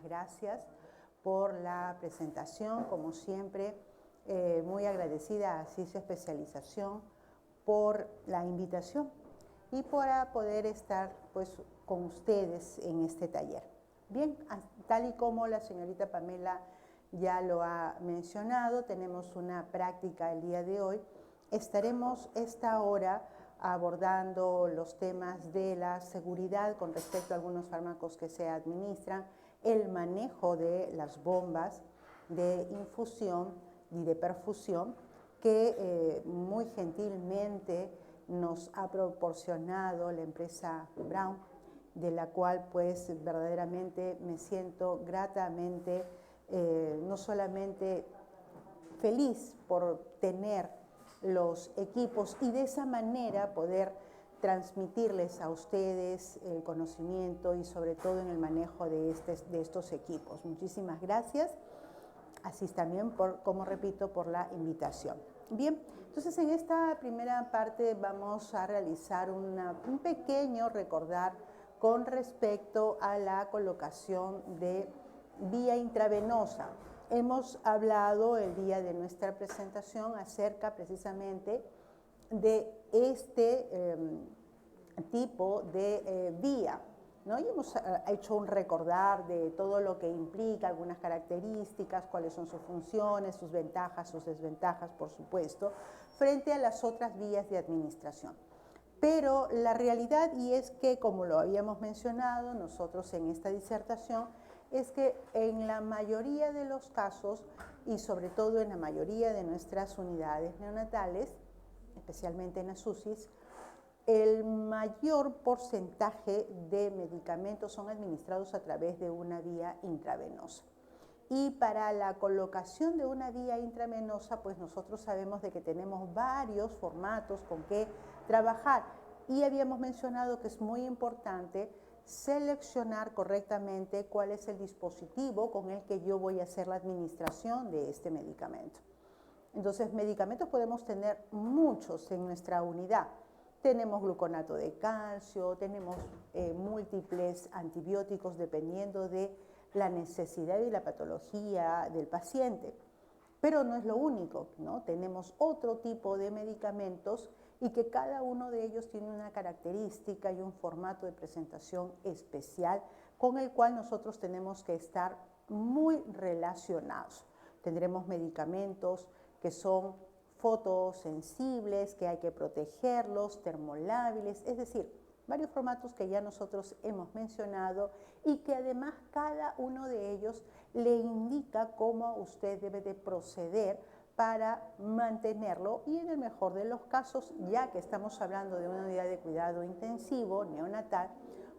gracias por la presentación, como siempre, muy agradecida a CISO Especialización por la invitación y para poder estar pues, con ustedes en este taller. Bien, tal y como la señorita Pamela ya lo ha mencionado, tenemos una práctica el día de hoy. Estaremos esta hora abordando los temas de la seguridad con respecto a algunos fármacos que se administran, el manejo de las bombas de infusión y de perfusión que muy gentilmente nos ha proporcionado la empresa Brown, de la cual pues verdaderamente me siento gratamente no solamente feliz por tener los equipos y de esa manera poder transmitirles a ustedes el conocimiento y sobre todo en el manejo de estos equipos. Muchísimas gracias, así también, como repito, por la invitación. Bien, entonces en esta primera parte vamos a realizar un pequeño recordar con respecto a la colocación de vía intravenosa. Hemos hablado el día de nuestra presentación acerca precisamente de este tipo de vía, ¿no? Y hemos hecho un recordar de todo lo que implica, algunas características, cuáles son sus funciones, sus ventajas, sus desventajas, por supuesto, frente a las otras vías de administración. Pero la realidad, y es que, como lo habíamos mencionado nosotros en esta disertación, es que en la mayoría de los casos, y sobre todo en la mayoría de nuestras unidades neonatales, especialmente en las UCIs, el mayor porcentaje de medicamentos son administrados a través de una vía intravenosa. Y para la colocación de una vía intravenosa, pues nosotros sabemos de que tenemos varios formatos con que trabajar. Y habíamos mencionado que es muy importante seleccionar correctamente cuál es el dispositivo con el que yo voy a hacer la administración de este medicamento. Entonces, medicamentos podemos tener muchos en nuestra unidad. Tenemos gluconato de calcio, tenemos múltiples antibióticos dependiendo de la necesidad y la patología del paciente. Pero no es lo único, ¿no? Tenemos otro tipo de medicamentos y que cada uno de ellos tiene una característica y un formato de presentación especial con el cual nosotros tenemos que estar muy relacionados. Tendremos medicamentos que son fotosensibles, que hay que protegerlos, termolábiles, es decir, varios formatos que ya nosotros hemos mencionado y que además cada uno de ellos le indica cómo usted debe de proceder para mantenerlo y en el mejor de los casos, ya que estamos hablando de una unidad de cuidado intensivo neonatal,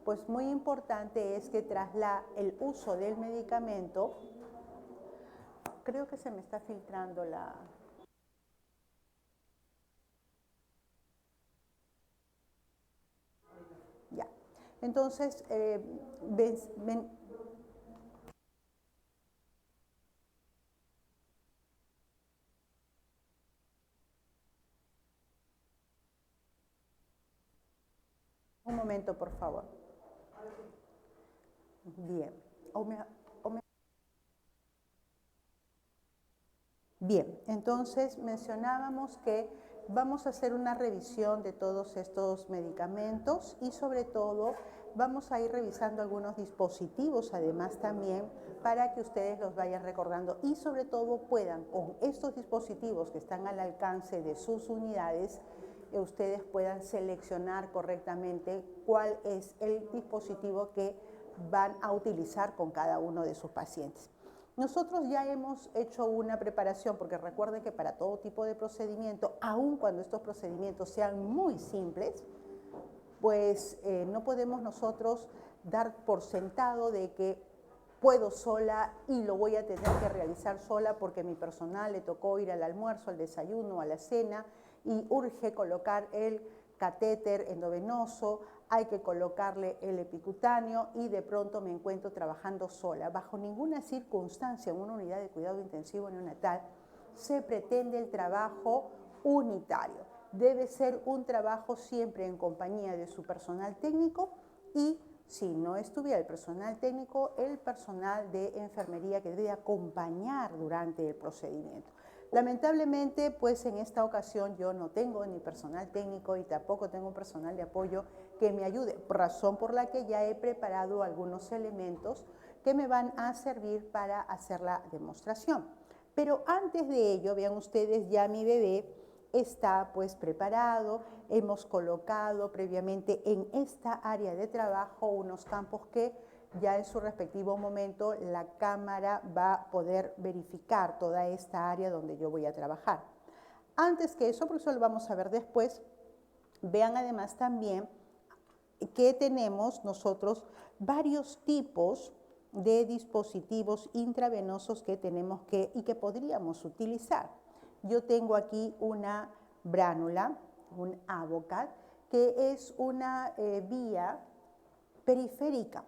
pues muy importante es que tras el uso del medicamento, creo que se me está filtrando la... Ya, entonces, un momento, por favor. Bien. Bien, entonces mencionábamos que vamos a hacer una revisión de todos estos medicamentos y sobre todo vamos a ir revisando algunos dispositivos además también para que ustedes los vayan recordando y sobre todo puedan con estos dispositivos que están al alcance de sus unidades, ustedes puedan seleccionar correctamente cuál es el dispositivo que van a utilizar con cada uno de sus pacientes. Nosotros ya hemos hecho una preparación, porque recuerden que para todo tipo de procedimiento, aun cuando estos procedimientos sean muy simples, pues no podemos nosotros dar por sentado de que puedo sola y lo voy a tener que realizar sola porque mi personal le tocó ir al almuerzo, al desayuno, a la cena y urge colocar el catéter endovenoso, hay que colocarle el epicutáneo y de pronto me encuentro trabajando sola. Bajo ninguna circunstancia en una unidad de cuidado intensivo neonatal se pretende el trabajo unitario. Debe ser un trabajo siempre en compañía de su personal técnico y si no estuviera el personal técnico, el personal de enfermería que debe acompañar durante el procedimiento. Lamentablemente, pues en esta ocasión yo no tengo ni personal técnico y tampoco tengo personal de apoyo que me ayude, razón por la que ya he preparado algunos elementos que me van a servir para hacer la demostración. Pero antes de ello, vean ustedes, ya mi bebé está pues preparado, hemos colocado previamente en esta área de trabajo unos campos que ya en su respectivo momento la cámara va a poder verificar toda esta área donde yo voy a trabajar. Antes que eso, por eso lo vamos a ver después, vean además también que tenemos nosotros varios tipos de dispositivos intravenosos que tenemos y que podríamos utilizar. Yo tengo aquí una bránula, un Avocat, que es una vía periférica.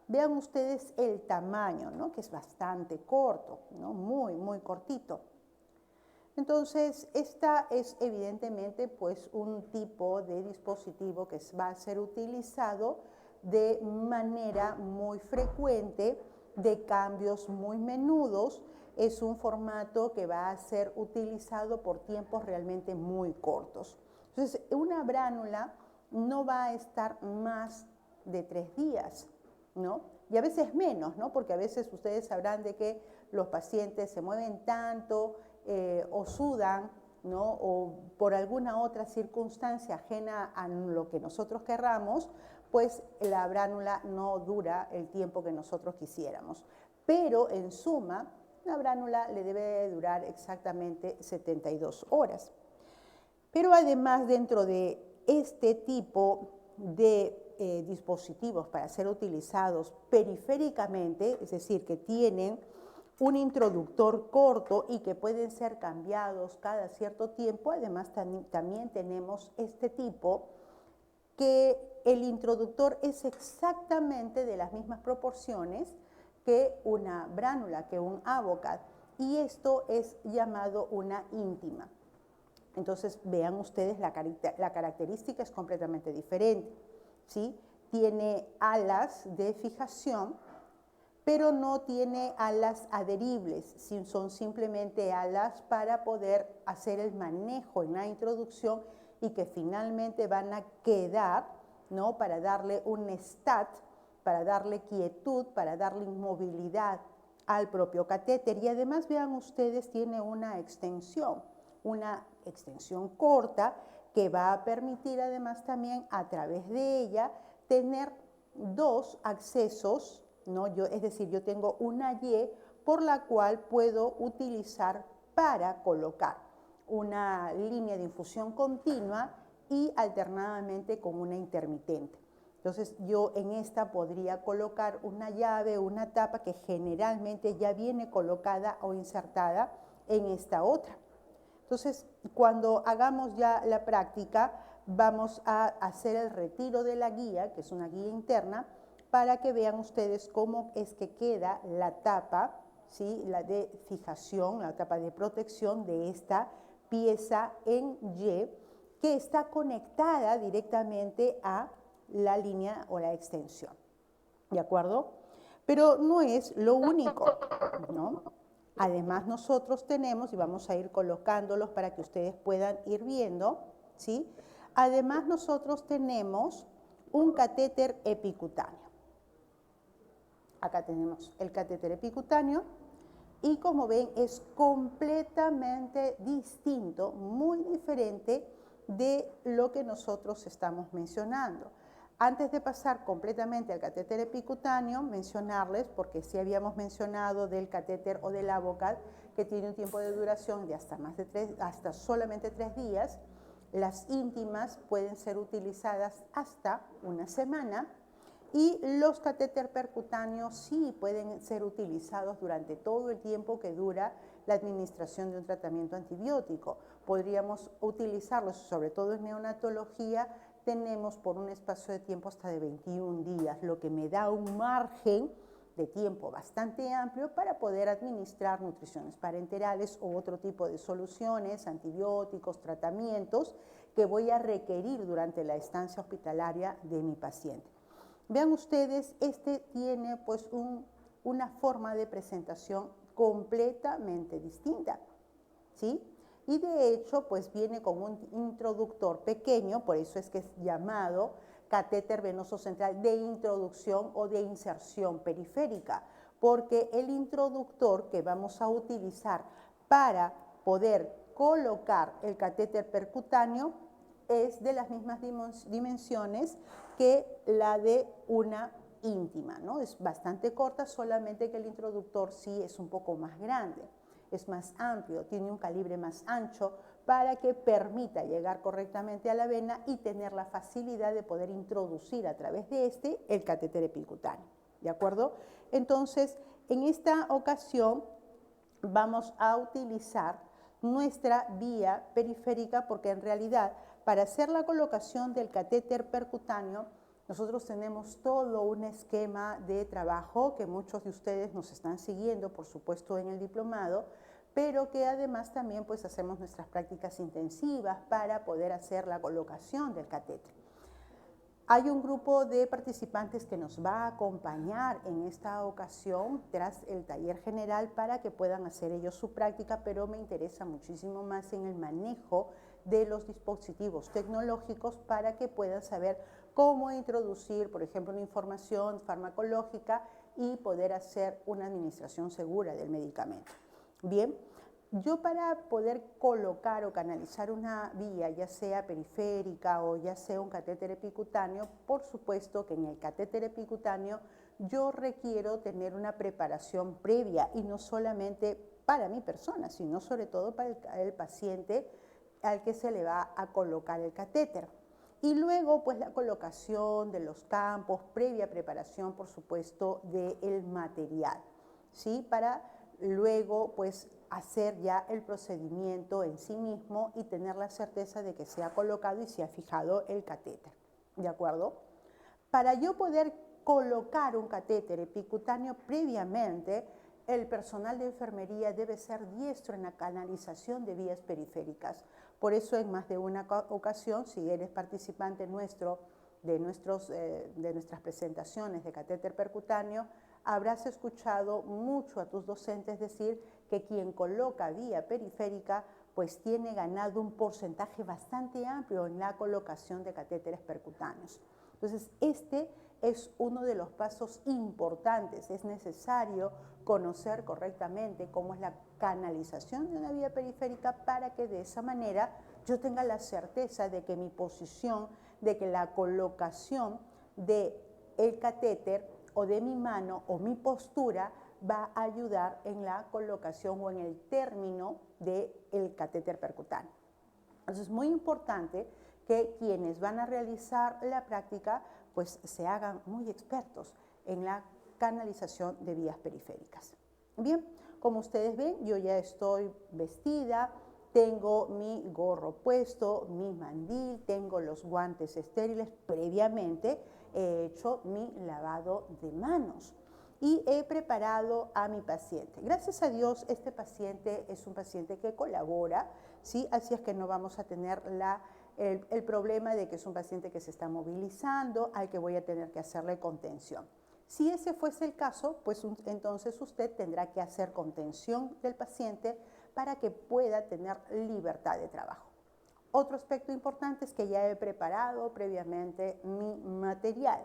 Vean ustedes el tamaño, ¿no? Que es bastante corto, ¿no? Muy cortito. Entonces, esta es evidentemente pues un tipo de dispositivo que va a ser utilizado de manera muy frecuente, de cambios muy menudos. Es un formato que va a ser utilizado por tiempos realmente muy cortos. Entonces, una bránula no va a estar más de 3 días, ¿no? Y a veces menos, ¿no? Porque a veces ustedes sabrán de que los pacientes se mueven tanto o sudan, ¿no? O por alguna otra circunstancia ajena a lo que nosotros querramos, pues la bránula no dura el tiempo que nosotros quisiéramos. Pero en suma, la bránula le debe durar exactamente 72 horas. Pero además, dentro de este tipo de dispositivos para ser utilizados periféricamente, es decir, que tienen un introductor corto y que pueden ser cambiados cada cierto tiempo, además también tenemos este tipo que el introductor es exactamente de las mismas proporciones que una bránula, que un Avocat, y esto es llamado una íntima. Entonces, vean ustedes, la característica es completamente diferente, ¿sí? Tiene alas de fijación, pero no tiene alas adheribles, son simplemente alas para poder hacer el manejo en la introducción y que finalmente van a quedar, ¿no? Para darle un stat, para darle quietud, para darle movilidad al propio catéter. Y además, vean ustedes, tiene una extensión corta que va a permitir además también a través de ella tener 2 accesos, ¿no? Es decir, yo tengo una Y por la cual puedo utilizar para colocar una línea de infusión continua y alternadamente con una intermitente. Entonces, yo en esta podría colocar una llave, una tapa que generalmente ya viene colocada o insertada en esta otra. Entonces, cuando hagamos ya la práctica, vamos a hacer el retiro de la guía, que es una guía interna, para que vean ustedes cómo es que queda la tapa, ¿sí? La de fijación, la tapa de protección de esta pieza en Y, que está conectada directamente a la línea o la extensión. ¿De acuerdo? Pero no es lo único, ¿no? Además, nosotros tenemos, y vamos a ir colocándolos para que ustedes puedan ir viendo, ¿sí? Además, nosotros tenemos un catéter epicutáneo. Acá tenemos el catéter epicutáneo y como ven es completamente distinto, muy diferente de lo que nosotros estamos mencionando. Antes de pasar completamente al catéter epicutáneo, mencionarles, porque sí habíamos mencionado del catéter o del Avocat, que tiene un tiempo de duración de hasta solamente 3 días. Las íntimas pueden ser utilizadas hasta una semana y los catéter percutáneos sí pueden ser utilizados durante todo el tiempo que dura la administración de un tratamiento antibiótico. Podríamos utilizarlos, sobre todo en neonatología, tenemos por un espacio de tiempo hasta de 21 días, lo que me da un margen de tiempo bastante amplio para poder administrar nutriciones parenterales u otro tipo de soluciones, antibióticos, tratamientos que voy a requerir durante la estancia hospitalaria de mi paciente. Vean ustedes, este tiene pues una forma de presentación completamente distinta, ¿sí? Y de hecho, pues viene con un introductor pequeño, por eso es que es llamado catéter venoso central de introducción o de inserción periférica, porque el introductor que vamos a utilizar para poder colocar el catéter percutáneo es de las mismas dimensiones que la de una íntima, ¿no? Es bastante corta, solamente que el introductor sí es un poco más grande, es más amplio, tiene un calibre más ancho para que permita llegar correctamente a la vena y tener la facilidad de poder introducir a través de este el catéter epicutáneo, ¿de acuerdo? Entonces, en esta ocasión vamos a utilizar nuestra vía periférica porque en realidad para hacer la colocación del catéter percutáneo nosotros tenemos todo un esquema de trabajo que muchos de ustedes nos están siguiendo, por supuesto, en el diplomado, pero que además también pues hacemos nuestras prácticas intensivas para poder hacer la colocación del catéter. Hay un grupo de participantes que nos va a acompañar en esta ocasión tras el taller general para que puedan hacer ellos su práctica, pero me interesa muchísimo más en el manejo de los dispositivos tecnológicos para que puedan saber cómo introducir, por ejemplo, una información farmacológica y poder hacer una administración segura del medicamento. Bien, yo para poder colocar o canalizar una vía, ya sea periférica o ya sea un catéter epicutáneo, por supuesto que en el catéter epicutáneo yo requiero tener una preparación previa y no solamente para mi persona, sino sobre todo para el paciente al que se le va a colocar el catéter. Y luego, pues la colocación de los campos, previa preparación, por supuesto, del material, ¿sí? Para luego, pues, hacer ya el procedimiento en sí mismo y tener la certeza de que se ha colocado y se ha fijado el catéter, ¿de acuerdo? Para yo poder colocar un catéter epicutáneo previamente, el personal de enfermería debe ser diestro en la canalización de vías periféricas. Por eso en más de una ocasión, si eres participante nuestro de nuestras presentaciones de catéter percutáneo, habrás escuchado mucho a tus docentes decir que quien coloca vía periférica pues tiene ganado un porcentaje bastante amplio en la colocación de catéteres percutáneos. Entonces, este es uno de los pasos importantes. Es necesario conocer correctamente cómo es la canalización de una vía periférica para que de esa manera yo tenga la certeza de que mi posición, de que la colocación del catéter o de mi mano o mi postura va a ayudar en la colocación o en el término del catéter percutáneo. Entonces es muy importante que quienes van a realizar la práctica pues se hagan muy expertos en la canalización de vías periféricas. Bien, como ustedes ven, yo ya estoy vestida, tengo mi gorro puesto, mi mandil, tengo los guantes estériles, previamente he hecho mi lavado de manos y he preparado a mi paciente. Gracias a Dios, este paciente es un paciente que colabora, ¿sí? Así es que no vamos a tener el problema de que es un paciente que se está movilizando, al que voy a tener que hacerle contención. Si ese fuese el caso, pues entonces usted tendrá que hacer contención del paciente para que pueda tener libertad de trabajo. Otro aspecto importante es que ya he preparado previamente mi material,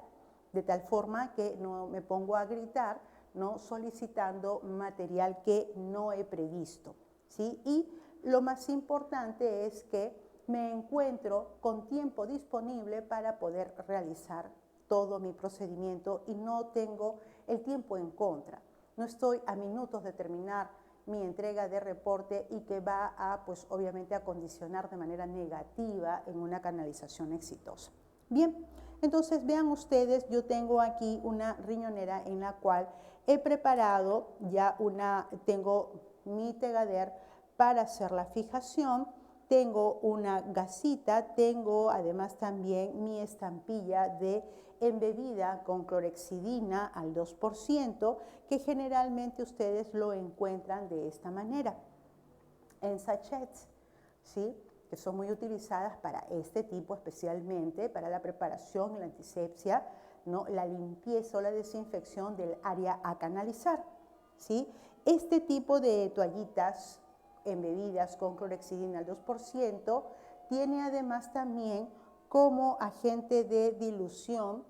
de tal forma que no me pongo a gritar, ¿no? Solicitando material que no he previsto, ¿sí? Y lo más importante es que me encuentro con tiempo disponible para poder realizar todo mi procedimiento y no tengo el tiempo en contra. No estoy a minutos de terminar mi entrega de reporte y que va a, pues obviamente, a condicionar de manera negativa en una canalización exitosa. Bien, entonces vean ustedes, yo tengo aquí una riñonera en la cual he preparado ya tengo mi tegader para hacer la fijación, tengo una gasita, tengo además también mi estampilla de embebida con clorhexidina al 2%, que generalmente ustedes lo encuentran de esta manera, en sachets, ¿sí? Que son muy utilizadas para este tipo, especialmente para la preparación y la antisepsia ¿no?, la limpieza o la desinfección del área a canalizar, ¿sí? Este tipo de toallitas embebidas con clorhexidina al 2% tiene además también como agente de dilución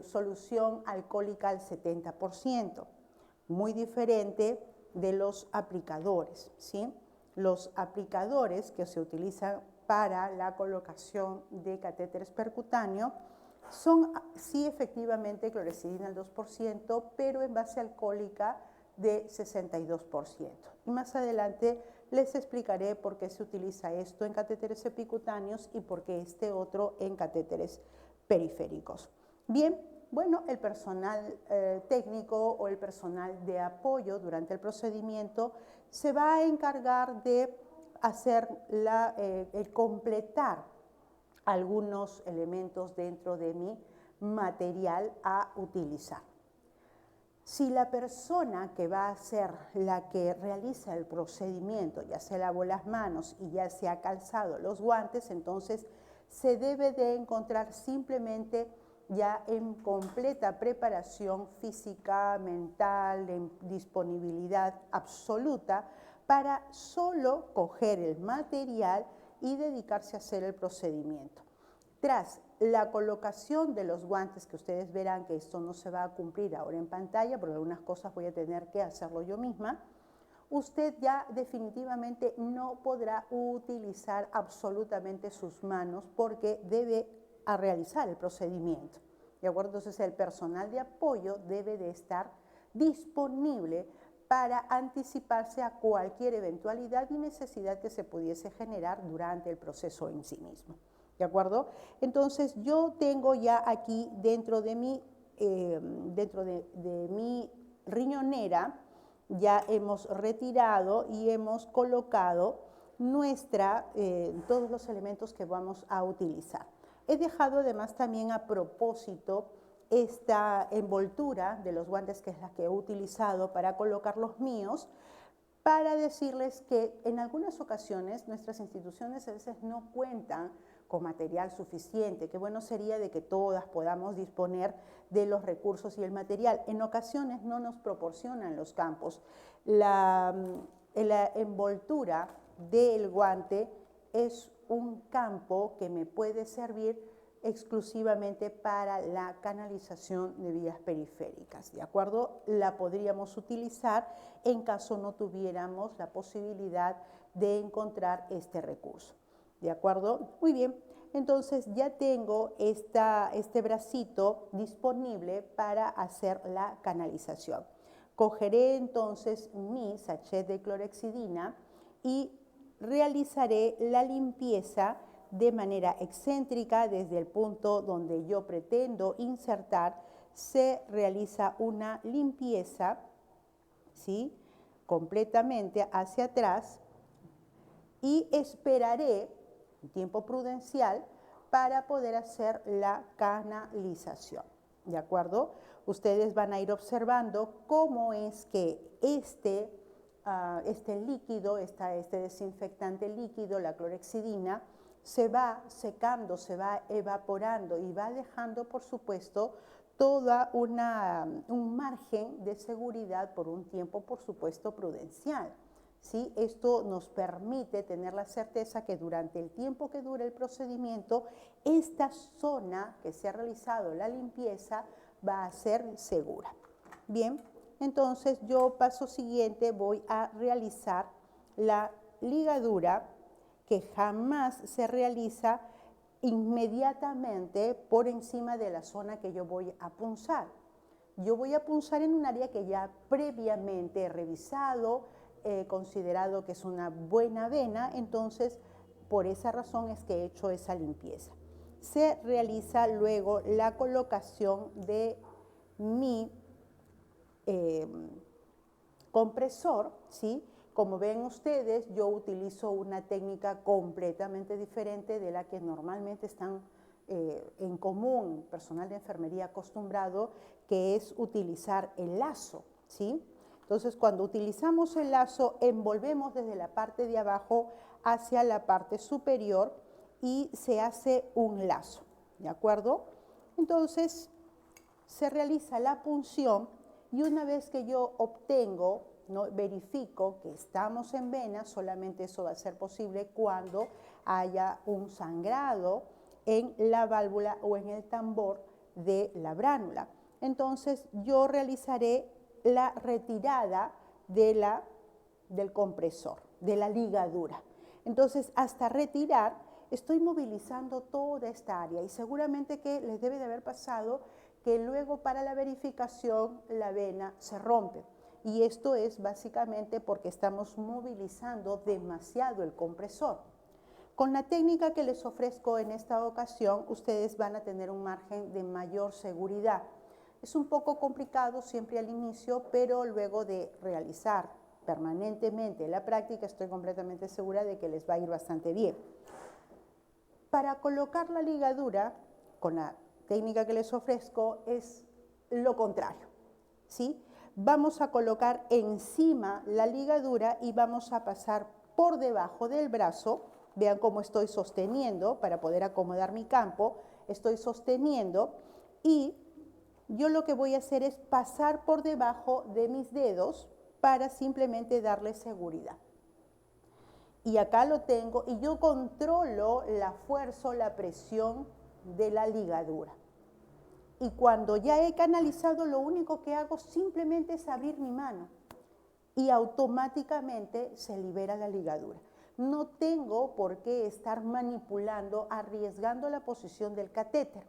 solución alcohólica al 70%, muy diferente de los aplicadores, ¿sí? Los aplicadores que se utilizan para la colocación de catéteres percutáneos son, sí, efectivamente clorhexidina al 2%, pero en base alcohólica de 62%. Y más adelante les explicaré por qué se utiliza esto en catéteres epicutáneos y por qué este otro en catéteres periféricos. Bien, bueno, el personal técnico o el personal de apoyo durante el procedimiento se va a encargar de hacer el completar algunos elementos dentro de mi material a utilizar. Si la persona que va a ser la que realiza el procedimiento ya se lavó las manos y ya se ha calzado los guantes, entonces se debe de encontrar simplemente ya en completa preparación física, mental, en disponibilidad absoluta para solo coger el material y dedicarse a hacer el procedimiento. Tras la colocación de los guantes, que ustedes verán que esto no se va a cumplir ahora en pantalla, porque algunas cosas voy a tener que hacerlo yo misma, usted ya definitivamente no podrá utilizar absolutamente sus manos porque debe realizar el procedimiento, ¿de acuerdo? Entonces el personal de apoyo debe de estar disponible para anticiparse a cualquier eventualidad y necesidad que se pudiese generar durante el proceso en sí mismo, ¿de acuerdo? Entonces yo tengo ya aquí dentro de mi riñonera, ya hemos retirado y hemos colocado todos los elementos que vamos a utilizar. He dejado además también a propósito esta envoltura de los guantes, que es la que he utilizado para colocar los míos, para decirles que en algunas ocasiones nuestras instituciones a veces no cuentan con material suficiente. Qué bueno sería de que todas podamos disponer de los recursos y el material. En ocasiones no nos proporcionan los campos. La envoltura del guante es un campo que me puede servir exclusivamente para la canalización de vías periféricas, ¿de acuerdo? La podríamos utilizar en caso no tuviéramos la posibilidad de encontrar este recurso, ¿de acuerdo? Muy bien, entonces ya tengo este bracito disponible para hacer la canalización. Cogeré entonces mi sachet de clorhexidina y realizaré la limpieza de manera excéntrica. Desde el punto donde yo pretendo insertar, se realiza una limpieza, ¿sí?, completamente hacia atrás, y esperaré un tiempo prudencial para poder hacer la canalización, ¿de acuerdo? Ustedes van a ir observando cómo es que este líquido, este desinfectante líquido, la clorhexidina, se va secando, se va evaporando y va dejando, por supuesto, toda un margen de seguridad por un tiempo, por supuesto, prudencial, ¿sí? Esto nos permite tener la certeza que durante el tiempo que dure el procedimiento, esta zona que se ha realizado la limpieza va a ser segura. Bien, entonces yo paso siguiente voy a realizar la ligadura, que jamás se realiza inmediatamente por encima de la zona que yo voy a punzar. Yo voy a punzar en un área que ya previamente he revisado, considerado que es una buena vena, entonces por esa razón es que he hecho esa limpieza. Se realiza luego la colocación de mi compresor, ¿sí? Como ven ustedes, yo utilizo una técnica completamente diferente de la que normalmente están en común, personal de enfermería acostumbrado, que es utilizar el lazo, ¿sí? Entonces, cuando utilizamos el lazo, envolvemos desde la parte de abajo hacia la parte superior y se hace un lazo, ¿de acuerdo? Entonces, se realiza la punción y una vez que yo obtengo, ¿no?, verifico que estamos en vena, solamente eso va a ser posible cuando haya un sangrado en la válvula o en el tambor de la bránula. Entonces yo realizaré la retirada del compresor, de la ligadura. Entonces, hasta retirar, estoy movilizando toda esta área y seguramente que les debe de haber pasado que luego para la verificación la vena se rompe. Y esto es básicamente porque estamos movilizando demasiado el compresor. Con la técnica que les ofrezco en esta ocasión, ustedes van a tener un margen de mayor seguridad. Es un poco complicado siempre al inicio, pero luego de realizar permanentemente la práctica, estoy completamente segura de que les va a ir bastante bien. Para colocar la ligadura, con la técnica que les ofrezco, es lo contrario, ¿sí? Vamos a colocar encima la ligadura y vamos a pasar por debajo del brazo. Vean cómo estoy sosteniendo para poder acomodar mi campo. Estoy sosteniendo y yo lo que voy a hacer es pasar por debajo de mis dedos para simplemente darle seguridad. Y acá lo tengo y yo controlo la fuerza o la presión de la ligadura. Y cuando ya he canalizado, lo único que hago simplemente es abrir mi mano y automáticamente se libera la ligadura. No tengo por qué estar manipulando, arriesgando la posición del catéter,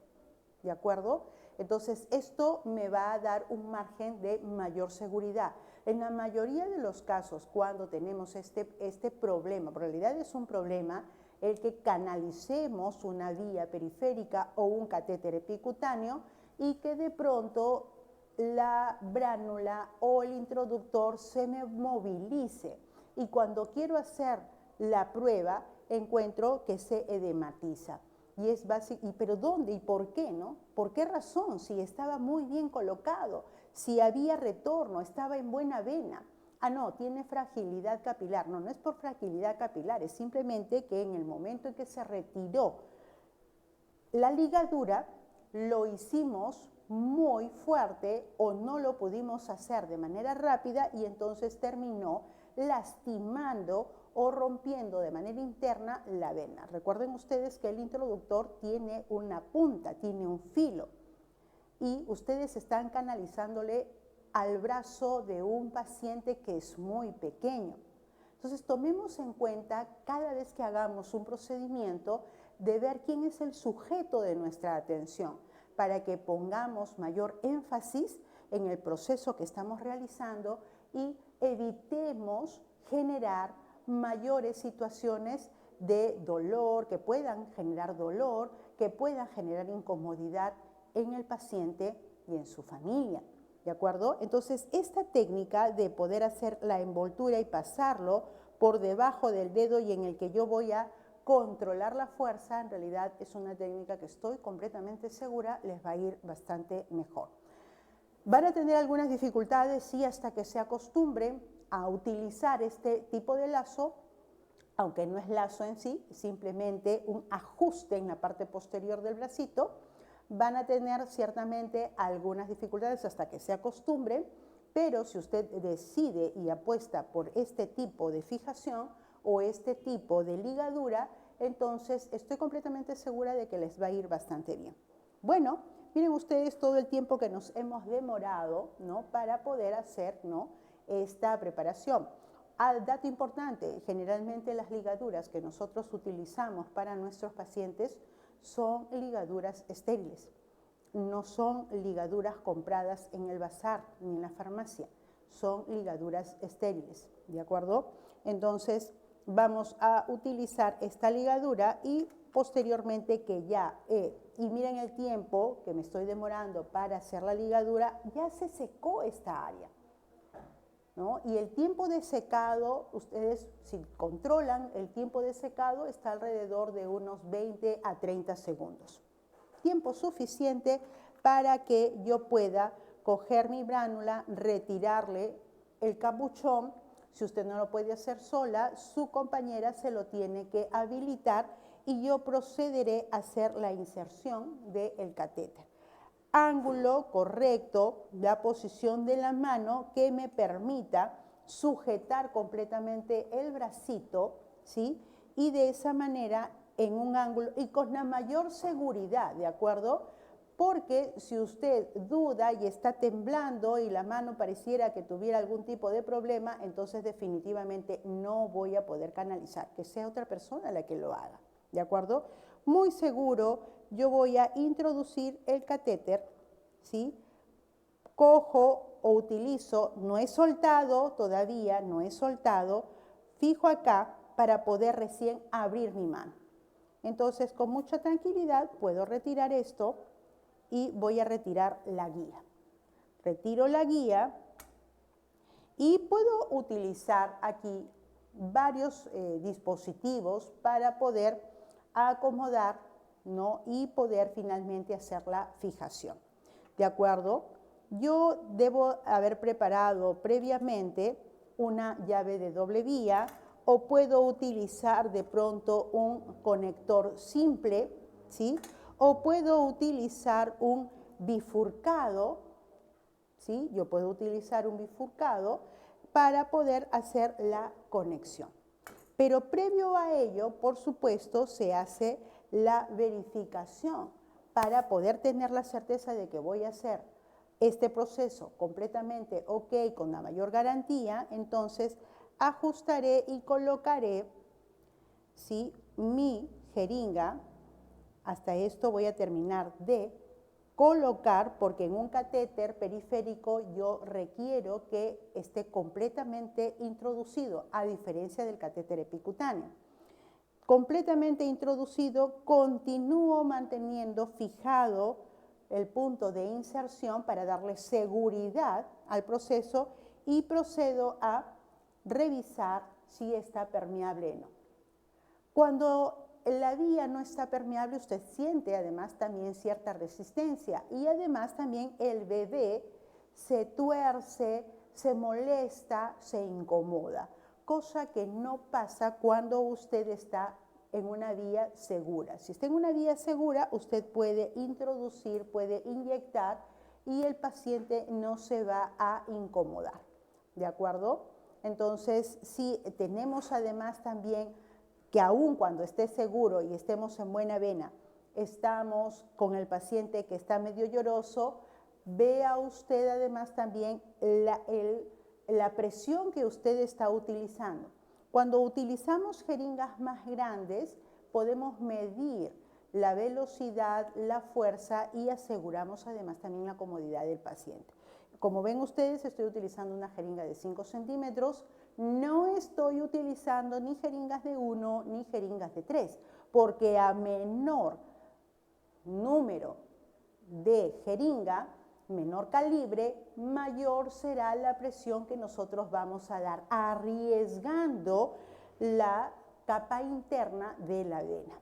¿de acuerdo? Entonces, esto me va a dar un margen de mayor seguridad. En la mayoría de los casos, cuando tenemos este problema, en realidad es un problema el que canalicemos una vía periférica o un catéter epicutáneo y que de pronto la bránula o el introductor se me movilice. Y cuando quiero hacer la prueba, encuentro que se edematiza. Y es básico, pero ¿dónde y por qué, no? ¿Por qué razón? Si estaba muy bien colocado, si había retorno, estaba en buena vena. Ah, no, tiene fragilidad capilar. No, no es por fragilidad capilar, es simplemente que en el momento en que se retiró la ligadura, lo hicimos muy fuerte o no lo pudimos hacer de manera rápida y entonces terminó lastimando o rompiendo de manera interna la vena. Recuerden ustedes que el introductor tiene una punta, tiene un filo y ustedes están canalizándole al brazo de un paciente que es muy pequeño. Entonces tomemos en cuenta cada vez que hagamos un procedimiento de ver quién es el sujeto de nuestra atención para que pongamos mayor énfasis en el proceso que estamos realizando y evitemos generar mayores situaciones de dolor, que puedan generar dolor, que puedan generar incomodidad en el paciente y en su familia, ¿de acuerdo? Entonces, esta técnica de poder hacer la envoltura y pasarlo por debajo del dedo y en el que yo voy a controlar la fuerza, en realidad es una técnica que estoy completamente segura les va a ir bastante mejor. Van a tener algunas dificultades, sí, hasta que se acostumbren a utilizar este tipo de lazo, aunque no es lazo en sí, simplemente un ajuste en la parte posterior del bracito. Van a tener ciertamente algunas dificultades hasta que se acostumbren, pero si usted decide y apuesta por este tipo de fijación o este tipo de ligadura, entonces estoy completamente segura de que les va a ir bastante bien. Bueno, miren ustedes todo el tiempo que nos hemos demorado, ¿no?, para poder hacer, ¿no?, esta preparación. Dato importante, generalmente las ligaduras que nosotros utilizamos para nuestros pacientes son ligaduras estériles. No son ligaduras compradas en el bazar ni en la farmacia, son ligaduras estériles, ¿de acuerdo? Entonces vamos a utilizar esta ligadura y posteriormente que ya, y miren el tiempo que me estoy demorando para hacer la ligadura, ya se secó esta área, ¿no? Y el tiempo de secado, ustedes si controlan el tiempo de secado está alrededor de unos 20 a 30 segundos. Tiempo suficiente para que yo pueda coger mi bránula, retirarle el capuchón. Si usted no lo puede hacer sola, su compañera se lo tiene que habilitar y yo procederé a hacer la inserción del catéter. ángulo correcto, la posición de la mano que me permita sujetar completamente el bracito, ¿sí? Y de esa manera en un ángulo y con la mayor seguridad, ¿de acuerdo? Porque si usted duda y está temblando y la mano pareciera que tuviera algún tipo de problema, entonces definitivamente no voy a poder canalizar, que sea otra persona la que lo haga, ¿de acuerdo? Muy seguro, yo voy a introducir el catéter, ¿sí? Cojo o utilizo, no he soltado todavía, no he soltado, fijo acá para poder recién abrir mi mano. Entonces, con mucha tranquilidad puedo retirar esto y voy a retirar la guía. Retiro la guía y puedo utilizar aquí varios dispositivos para poder acomodar, ¿no? Y poder finalmente hacer la fijación. ¿De acuerdo? Yo debo haber preparado previamente una llave de doble vía o puedo utilizar de pronto un conector simple, ¿sí? O puedo utilizar un bifurcado, ¿sí? Yo puedo utilizar un bifurcado para poder hacer la conexión. Pero previo a ello, por supuesto, se hace la verificación para poder tener la certeza de que voy a hacer este proceso completamente ok, con la mayor garantía. Entonces ajustaré y colocaré, ¿sí?, mi jeringa. Hasta esto voy a terminar de colocar, porque en un catéter periférico yo requiero que esté completamente introducido, a diferencia del catéter epicutáneo. Completamente introducido, continúo manteniendo fijado el punto de inserción para darle seguridad al proceso y procedo a revisar si está permeable o no. Cuando la vía no está permeable, usted siente además también cierta resistencia y además también el bebé se tuerce, se molesta, se incomoda, cosa que no pasa cuando usted está en una vía segura. Si está en una vía segura, usted puede introducir, puede inyectar y el paciente no se va a incomodar, ¿de acuerdo? Entonces, si tenemos además también que aun cuando esté seguro y estemos en buena vena, estamos con el paciente que está medio lloroso, vea usted además también la presión que usted está utilizando. Cuando utilizamos jeringas más grandes, podemos medir la velocidad, la fuerza y aseguramos además también la comodidad del paciente. Como ven ustedes, estoy utilizando una jeringa de 5 centímetros, no estoy utilizando ni jeringas de 1 ni jeringas de 3, porque a menor número de jeringa, menor calibre, mayor será la presión que nosotros vamos a dar, arriesgando la capa interna de la vena.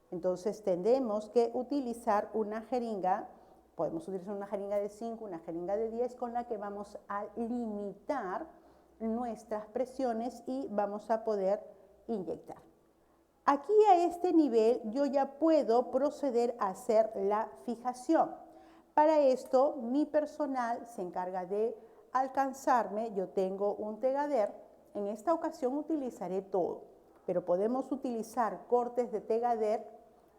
Entonces tendremos que utilizar una jeringa, podemos utilizar una jeringa de 5, una jeringa de 10, con la que vamos a limitar nuestras presiones y vamos a poder inyectar. Aquí a este nivel yo ya puedo proceder a hacer la fijación. Para esto mi personal se encarga de alcanzarme. Yo tengo un tegader, en esta ocasión utilizaré todo, pero podemos utilizar cortes de tegader,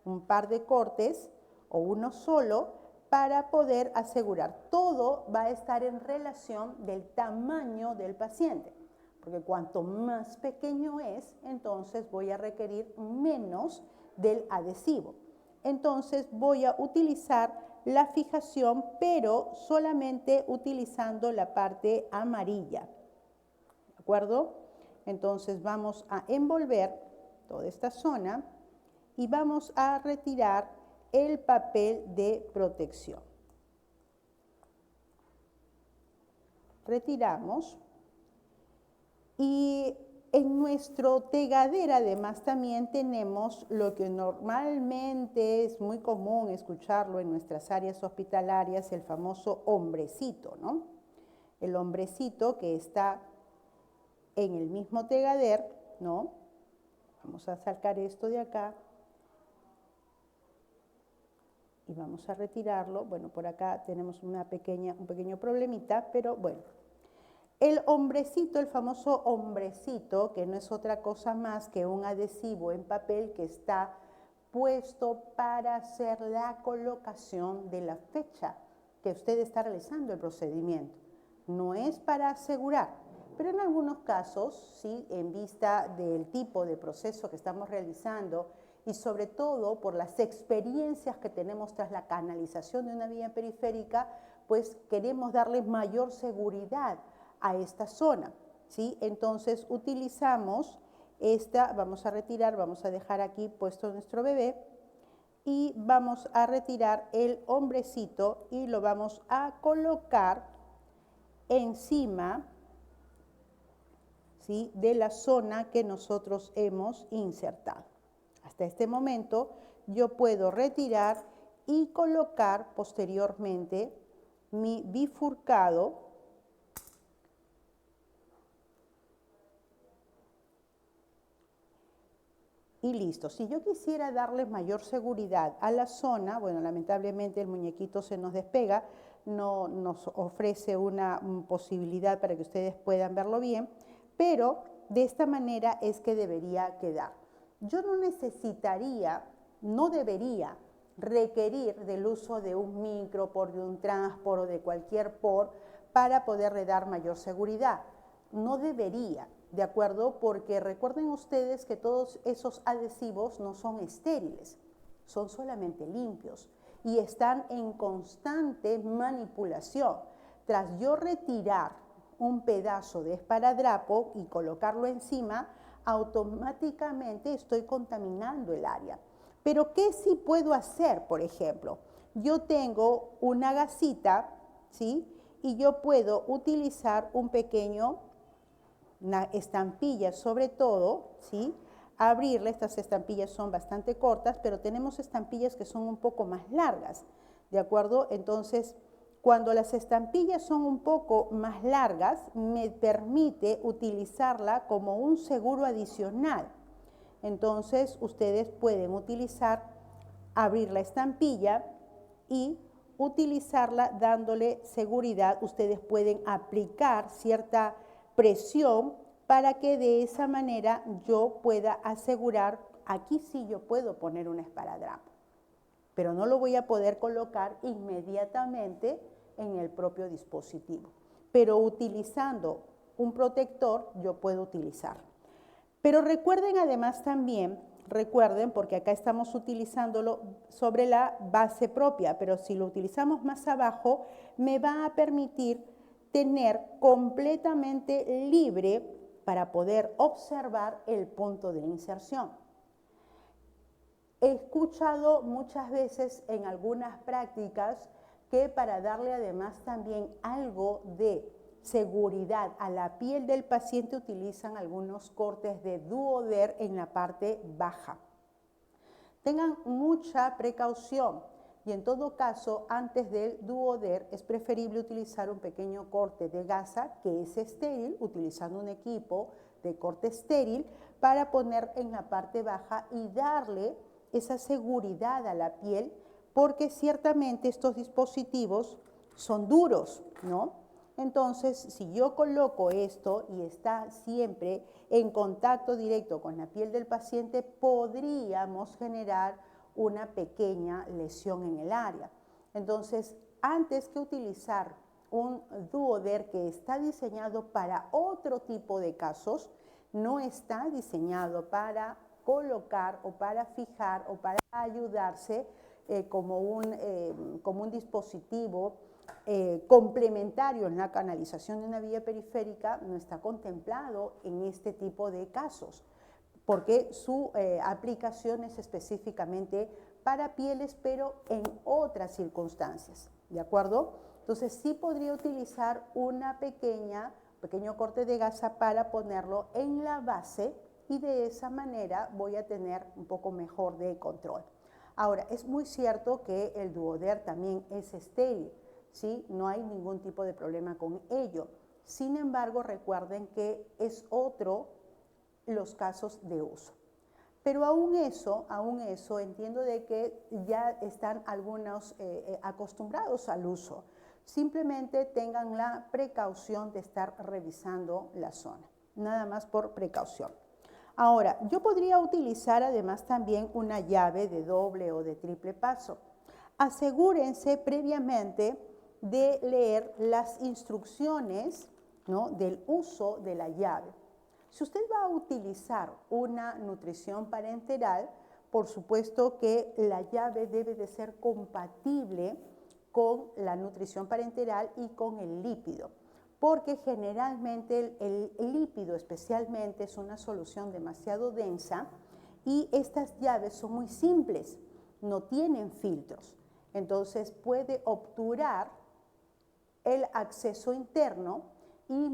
un par de cortes o uno solo, para poder asegurar. Todo va a estar en relación del tamaño del paciente, porque cuanto más pequeño es, entonces voy a requerir menos del adhesivo. Entonces voy a utilizar la fijación, pero solamente utilizando la parte amarilla, ¿de acuerdo? Entonces vamos a envolver toda esta zona y vamos a retirar el papel de protección. Retiramos y en nuestro tegader además también tenemos lo que normalmente es muy común escucharlo en nuestras áreas hospitalarias, el famoso hombrecito, ¿no? El hombrecito que está en el mismo tegader, ¿no? Vamos a sacar esto de acá. y vamos a retirarlo. Bueno, por acá tenemos un pequeño problemita, pero bueno. El hombrecito, el famoso hombrecito, que no es otra cosa más que un adhesivo en papel que está puesto para hacer la colocación de la fecha que usted está realizando el procedimiento. No es para asegurar, pero en algunos casos, sí, en vista del tipo de proceso que estamos realizando y sobre todo por las experiencias que tenemos tras la canalización de una vía periférica, pues queremos darle mayor seguridad a esta zona, ¿sí? Entonces utilizamos esta, vamos a retirar, vamos a dejar aquí puesto nuestro bebé y vamos a retirar el hombrecito y lo vamos a colocar encima, ¿sí?, de la zona que nosotros hemos insertado. Hasta este momento yo puedo retirar y colocar posteriormente mi bifurcado y listo. Si yo quisiera darle mayor seguridad a la zona, bueno, lamentablemente el muñequito se nos despega, no nos ofrece una posibilidad para que ustedes puedan verlo bien, pero de esta manera es que debería quedar. Yo no necesitaría, no debería requerir del uso de un micropor, de un transpor o de cualquier por para poderle dar mayor seguridad. No debería, ¿de acuerdo? Porque recuerden ustedes que todos esos adhesivos no son estériles, son solamente limpios y están en constante manipulación. Tras yo retirar un pedazo de esparadrapo y colocarlo encima, automáticamente estoy contaminando el área. Pero ¿qué sí puedo hacer, por ejemplo? Yo tengo una gasita, ¿sí? Y yo puedo utilizar una estampilla sobre todo, ¿sí? Abrirla, estas estampillas son bastante cortas, pero tenemos estampillas que son un poco más largas, ¿de acuerdo? Entonces, cuando las estampillas son un poco más largas, me permite utilizarla como un seguro adicional. Entonces, ustedes pueden abrir la estampilla y utilizarla dándole seguridad. Ustedes pueden aplicar cierta presión para que de esa manera yo pueda asegurar, aquí sí yo puedo poner un esparadrapo, pero no lo voy a poder colocar inmediatamente en el propio dispositivo. Pero utilizando un protector yo puedo utilizarlo. Pero recuerden además también, porque acá estamos utilizándolo sobre la base propia, pero si lo utilizamos más abajo, me va a permitir tener completamente libre para poder observar el punto de inserción. He escuchado muchas veces en algunas prácticas que para darle además también algo de seguridad a la piel del paciente utilizan algunos cortes de duoder en la parte baja. Tengan mucha precaución y en todo caso antes del duoder es preferible utilizar un pequeño corte de gasa que es estéril, utilizando un equipo de corte estéril para poner en la parte baja y darle esa seguridad a la piel, porque ciertamente estos dispositivos son duros, ¿no? Entonces, si yo coloco esto y está siempre en contacto directo con la piel del paciente, podríamos generar una pequeña lesión en el área. Entonces, antes que utilizar un duoder que está diseñado para otro tipo de casos, no está diseñado para colocar o para fijar o para ayudarse como un dispositivo complementario en la canalización de una vía periférica, no está contemplado en este tipo de casos, porque su aplicación es específicamente para pieles, pero en otras circunstancias, ¿de acuerdo? Entonces sí podría utilizar pequeño corte de gasa para ponerlo en la base y de esa manera voy a tener un poco mejor de control. Ahora, es muy cierto que el duoder también es estéril, ¿sí? No hay ningún tipo de problema con ello. Sin embargo, recuerden que es otro los casos de uso. Pero aún eso entiendo de que ya están algunos acostumbrados al uso. Simplemente tengan la precaución de estar revisando la zona, nada más por precaución. Ahora, yo podría utilizar además también una llave de doble o de triple paso. Asegúrense previamente de leer las instrucciones, ¿no?, del uso de la llave. Si usted va a utilizar una nutrición parenteral, por supuesto que la llave debe de ser compatible con la nutrición parenteral y con el lípido, porque generalmente el lípido especialmente es una solución demasiado densa y estas llaves son muy simples, no tienen filtros, entonces puede obturar el acceso interno y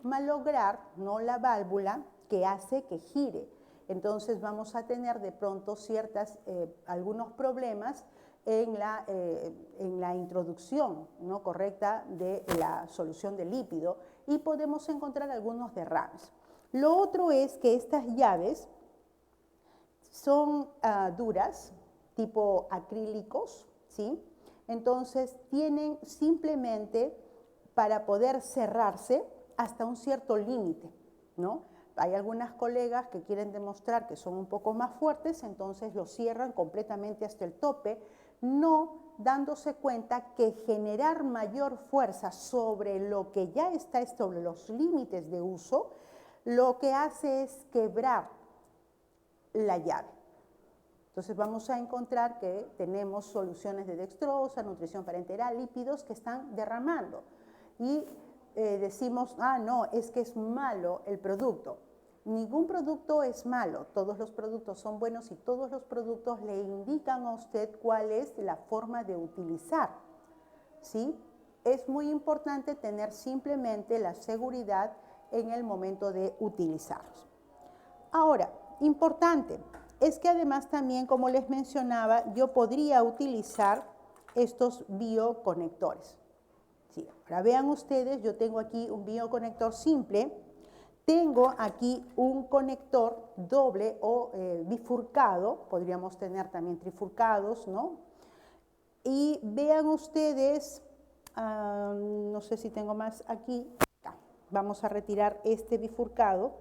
malograr, ¿no?, la válvula que hace que gire. Entonces vamos a tener de pronto algunos problemas en la introducción, ¿no?, correcta de la solución de lípido y podemos encontrar algunos derrames. Lo otro es que estas llaves son duras, tipo acrílicos, ¿sí? Entonces tienen simplemente para poder cerrarse hasta un cierto límite, ¿no? Hay algunas colegas que quieren demostrar que son un poco más fuertes, entonces lo cierran completamente hasta el tope, no dándose cuenta que generar mayor fuerza sobre lo que ya está sobre los límites de uso, lo que hace es quebrar la llave. Entonces vamos a encontrar que tenemos soluciones de dextrosa, nutrición parenteral, lípidos que están derramando. Y decimos, no, es que es malo el producto. Ningún producto es malo, todos los productos son buenos y todos los productos le indican a usted cuál es la forma de utilizar, ¿sí? Es muy importante tener simplemente la seguridad en el momento de utilizarlos. Ahora, importante, es que además también, como les mencionaba, yo podría utilizar estos bioconectores. Sí, ahora vean ustedes, yo tengo aquí un bioconector simple, tengo aquí un conector doble o bifurcado, podríamos tener también trifurcados, ¿no? Y vean ustedes, no sé si tengo más aquí, vamos a retirar este bifurcado,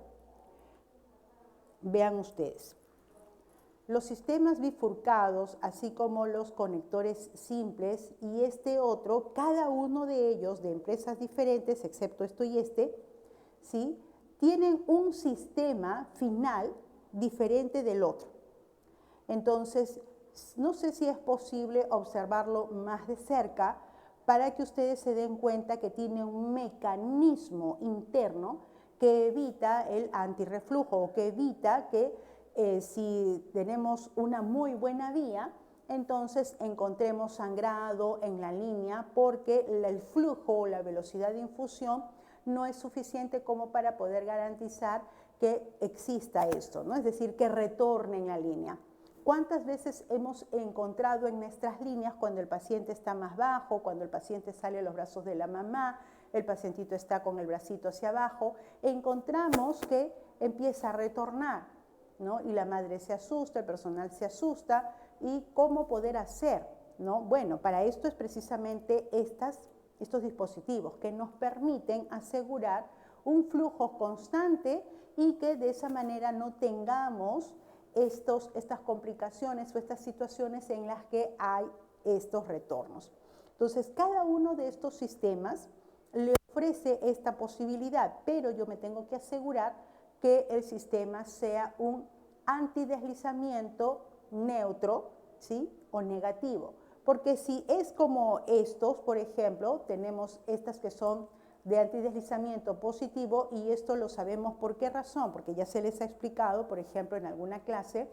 vean ustedes. Los sistemas bifurcados, así como los conectores simples y este otro, cada uno de ellos de empresas diferentes, excepto esto y este, ¿sí?, tienen un sistema final diferente del otro. Entonces, no sé si es posible observarlo más de cerca para que ustedes se den cuenta que tiene un mecanismo interno que evita el antirreflujo o que evita que si tenemos una muy buena vía, entonces encontremos sangrado en la línea porque el flujo o la velocidad de infusión no es suficiente como para poder garantizar que exista esto, ¿no? Es decir, que retorne en la línea. ¿Cuántas veces hemos encontrado en nuestras líneas cuando el paciente está más bajo, cuando el paciente sale a los brazos de la mamá, el pacientito está con el bracito hacia abajo, encontramos que empieza a retornar, ¿no? Y la madre se asusta, el personal se asusta, ¿y cómo poder hacer, ¿no? Bueno, para esto es precisamente estos dispositivos que nos permiten asegurar un flujo constante y que de esa manera no tengamos estas complicaciones o estas situaciones en las que hay estos retornos. Entonces, cada uno de estos sistemas le ofrece esta posibilidad, pero yo me tengo que asegurar que el sistema sea un antideslizamiento neutro, ¿sí?, o negativo. Porque si es como estos, por ejemplo, tenemos estas que son de antideslizamiento positivo y esto lo sabemos por qué razón, porque ya se les ha explicado, por ejemplo, en alguna clase,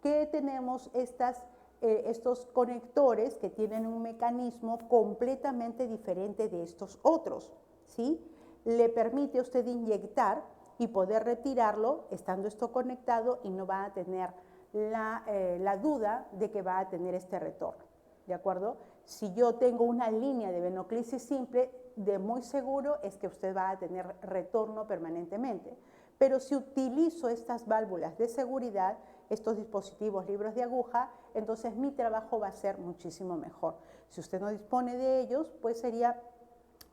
que tenemos estos conectores que tienen un mecanismo completamente diferente de estos otros, ¿sí? Le permite a usted inyectar y poder retirarlo estando esto conectado y no va a tener la duda de que va a tener este retorno. ¿De acuerdo? Si yo tengo una línea de venoclisis simple, de muy seguro es que usted va a tener retorno permanentemente. Pero si utilizo estas válvulas de seguridad, estos dispositivos libros de aguja, entonces mi trabajo va a ser muchísimo mejor. Si usted no dispone de ellos, pues sería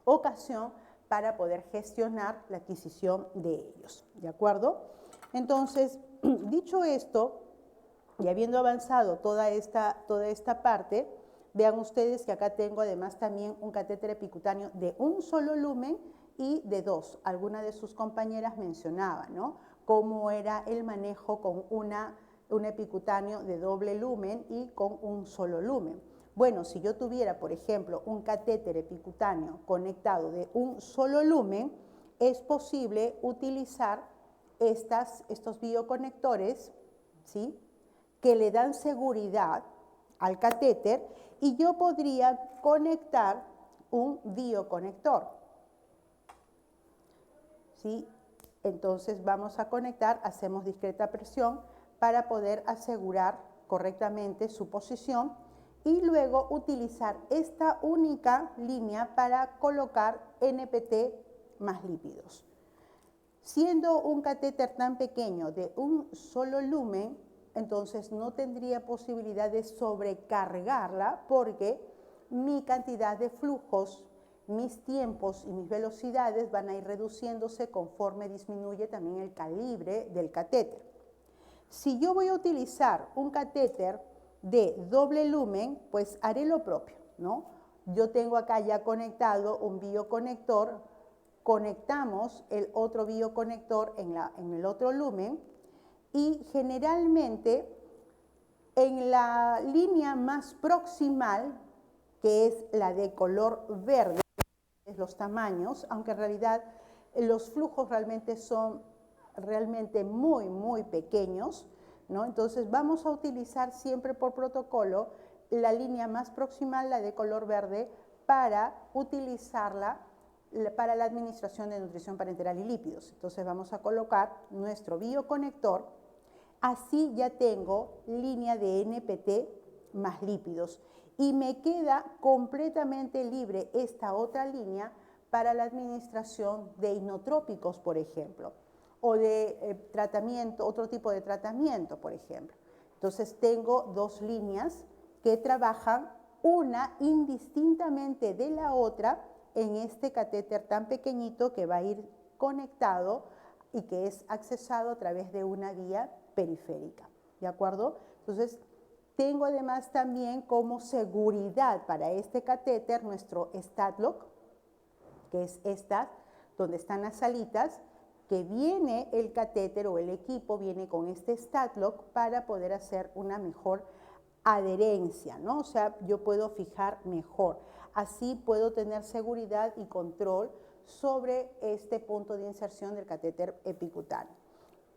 ocasión para poder gestionar la adquisición de ellos, ¿de acuerdo? Entonces, dicho esto, y habiendo avanzado toda esta parte, vean ustedes que acá tengo además también un catéter epicutáneo de un solo lumen y de dos. Alguna de sus compañeras mencionaba, ¿no?, cómo era el manejo con un epicutáneo de doble lumen y con un solo lumen. Bueno, si yo tuviera, por ejemplo, un catéter epicutáneo conectado de un solo lumen, es posible utilizar estos bioconectores, ¿sí?, que le dan seguridad al catéter, y yo podría conectar un bioconector, ¿sí? Entonces vamos a conectar, hacemos discreta presión para poder asegurar correctamente su posición y luego utilizar esta única línea para colocar NPT más lípidos. Siendo un catéter tan pequeño de un solo lumen, entonces no tendría posibilidad de sobrecargarla porque mi cantidad de flujos, mis tiempos y mis velocidades van a ir reduciéndose conforme disminuye también el calibre del catéter. Si yo voy a utilizar un catéter de doble lumen, pues haré lo propio, ¿no? Yo tengo acá ya conectado un bioconector, conectamos el otro bioconector en el otro lumen, y generalmente en la línea más proximal, que es la de color verde, los tamaños, aunque en realidad los flujos realmente son muy, muy pequeños, ¿no? Entonces vamos a utilizar siempre por protocolo la línea más proximal, la de color verde, para utilizarla para la administración de nutrición parenteral y lípidos. Entonces vamos a colocar nuestro bioconector, así ya tengo línea de NPT más lípidos y me queda completamente libre esta otra línea para la administración de inotrópicos, por ejemplo, o de tratamiento, otro tipo de tratamiento, por ejemplo. Entonces tengo dos líneas que trabajan una indistintamente de la otra en este catéter tan pequeñito que va a ir conectado y que es accesado a través de una vía periférica, ¿de acuerdo? Entonces, tengo además también como seguridad para este catéter nuestro StatLock, que es esta, donde están las alitas, que viene el catéter o el equipo viene con este StatLock para poder hacer una mejor adherencia, ¿no? O sea, yo puedo fijar mejor. Así puedo tener seguridad y control sobre este punto de inserción del catéter epicutáneo.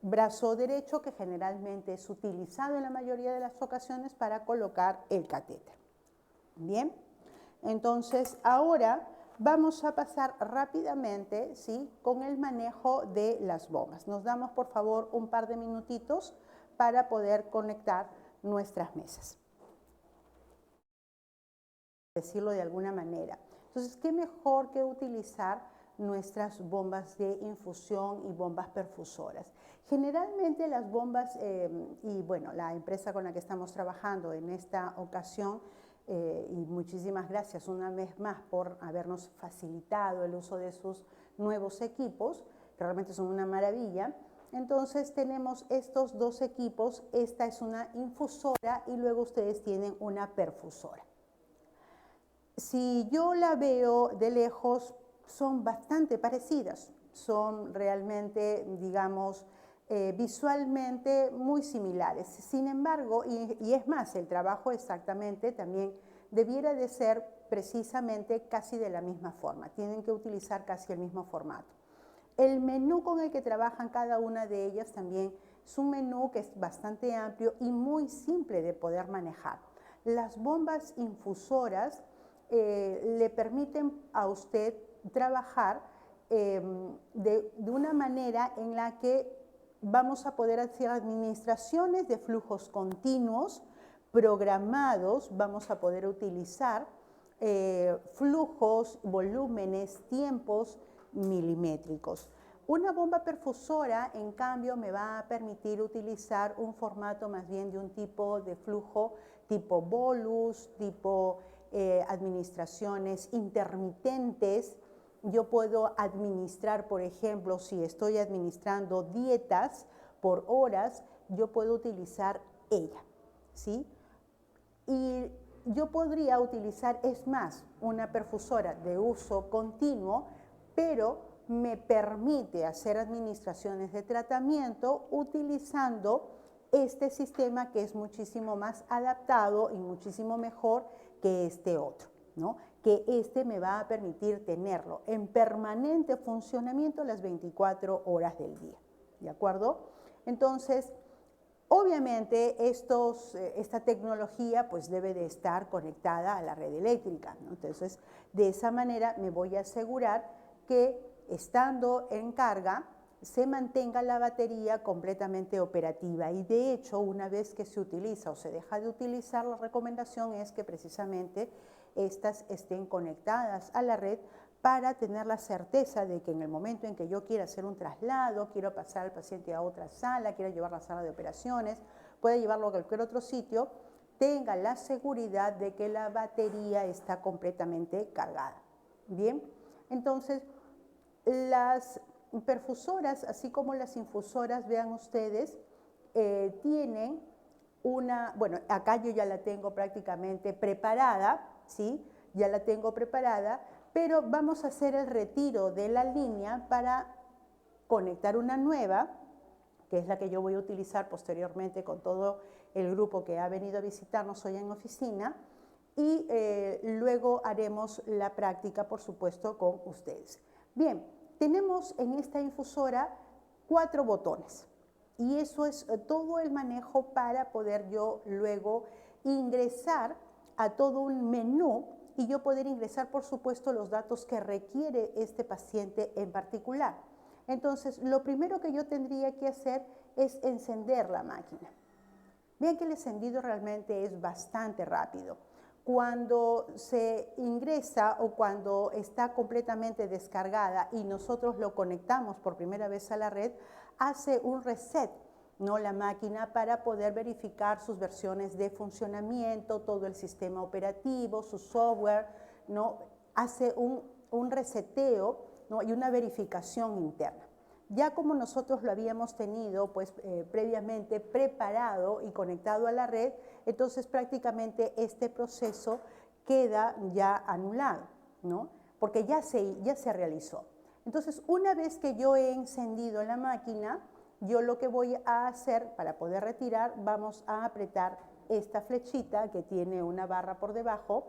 Brazo derecho, que generalmente es utilizado en la mayoría de las ocasiones para colocar el catéter. Bien, entonces ahora vamos a pasar rápidamente, ¿sí?, con el manejo de las bombas. Nos damos, por favor, un par de minutitos para poder conectar nuestras mesas, decirlo de alguna manera. Entonces, ¿qué mejor que utilizar nuestras bombas de infusión y bombas perfusoras? Generalmente las bombas, y bueno, la empresa con la que estamos trabajando en esta ocasión, y muchísimas gracias una vez más por habernos facilitado el uso de sus nuevos equipos, que realmente son una maravilla. Entonces tenemos estos dos equipos, esta es una infusora y luego ustedes tienen una perfusora. Si yo la veo de lejos, son bastante parecidas, son realmente, digamos, visualmente muy similares. Sin embargo, y es más, el trabajo exactamente también debiera de ser precisamente casi de la misma forma, tienen que utilizar casi el mismo formato. El menú con el que trabajan cada una de ellas también es un menú que es bastante amplio y muy simple de poder manejar. Las bombas infusoras le permiten a usted trabajar de una manera en la que vamos a poder hacer administraciones de flujos continuos, programados, vamos a poder utilizar flujos, volúmenes, tiempos milimétricos. Una bomba perfusora, en cambio, me va a permitir utilizar un formato más bien de un tipo de flujo tipo bolus, tipo administraciones intermitentes. Yo puedo administrar, por ejemplo, si estoy administrando dietas por horas, yo puedo utilizar ella, ¿sí? Y yo podría utilizar, es más, una perfusora de uso continuo, pero me permite hacer administraciones de tratamiento utilizando este sistema que es muchísimo más adaptado y muchísimo mejor que este otro, ¿no? Que este me va a permitir tenerlo en permanente funcionamiento las 24 horas del día, ¿de acuerdo? Entonces, obviamente esta tecnología pues debe de estar conectada a la red eléctrica, ¿no? Entonces, de esa manera me voy a asegurar que estando en carga se mantenga la batería completamente operativa y de hecho una vez que se utiliza o se deja de utilizar, la recomendación es que precisamente estas estén conectadas a la red para tener la certeza de que en el momento en que yo quiera hacer un traslado, quiero pasar al paciente a otra sala, quiero llevar la sala de operaciones, pueda llevarlo a cualquier otro sitio, tenga la seguridad de que la batería está completamente cargada. Bien, entonces las perfusoras, así como las infusoras, vean ustedes, tienen una, bueno, acá yo ya la tengo prácticamente preparada, ¿sí? Ya la tengo preparada, pero vamos a hacer el retiro de la línea para conectar una nueva, que es la que yo voy a utilizar posteriormente con todo el grupo que ha venido a visitarnos hoy en oficina, y luego haremos la práctica, por supuesto, con ustedes. Bien, tenemos en esta infusora 4 botones y eso es todo el manejo para poder yo luego ingresar a todo un menú y yo poder ingresar, por supuesto, los datos que requiere este paciente en particular. Entonces, lo primero que yo tendría que hacer es encender la máquina. Vean que el encendido realmente es bastante rápido. Cuando se ingresa o cuando está completamente descargada y nosotros lo conectamos por primera vez a la red, hace un reset, ¿no? La máquina para poder verificar sus versiones de funcionamiento, todo el sistema operativo, su software, ¿no? Hace un reseteo, ¿no? Y una verificación interna. Ya como nosotros lo habíamos tenido pues, previamente preparado y conectado a la red, entonces prácticamente este proceso queda ya anulado, ¿no? Porque ya se realizó. Entonces, una vez que yo he encendido la máquina, yo lo que voy a hacer para poder retirar, vamos a apretar esta flechita que tiene una barra por debajo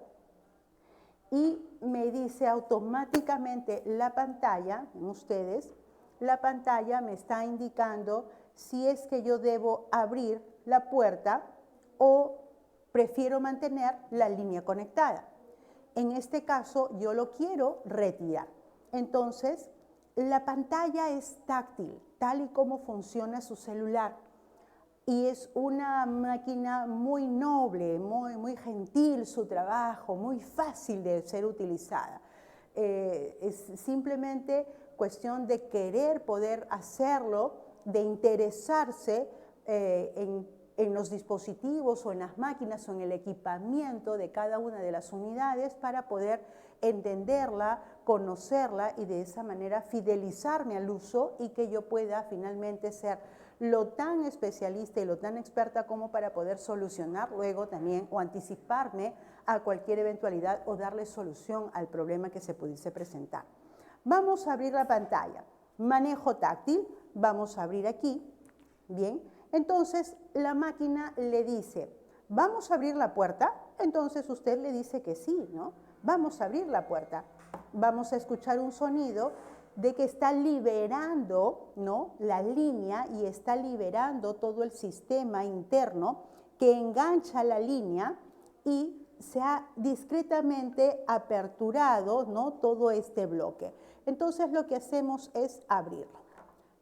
y me dice automáticamente la pantalla, ven ustedes, la pantalla me está indicando si es que yo debo abrir la puerta o prefiero mantener la línea conectada. En este caso yo lo quiero retirar. Entonces la pantalla es táctil, tal y como funciona su celular. Y es una máquina muy noble, muy gentil su trabajo, muy fácil de ser utilizada. Es simplemente cuestión de querer poder hacerlo, de interesarse en los dispositivos o en las máquinas o en el equipamiento de cada una de las unidades para poder entenderla, conocerla y de esa manera fidelizarme al uso y que yo pueda finalmente ser lo tan especialista y lo tan experta como para poder solucionar luego también o anticiparme a cualquier eventualidad o darle solución al problema que se pudiese presentar. Vamos a abrir la pantalla. Manejo táctil, vamos a abrir aquí, bien. Entonces la máquina le dice, ¿vamos a abrir la puerta? Entonces usted le dice que sí, ¿no? Vamos a abrir la puerta. Vamos a escuchar un sonido de que está liberando, ¿no?, la línea y está liberando todo el sistema interno que engancha la línea y se ha discretamente aperturado, ¿no?, todo este bloque. Entonces lo que hacemos es abrirlo.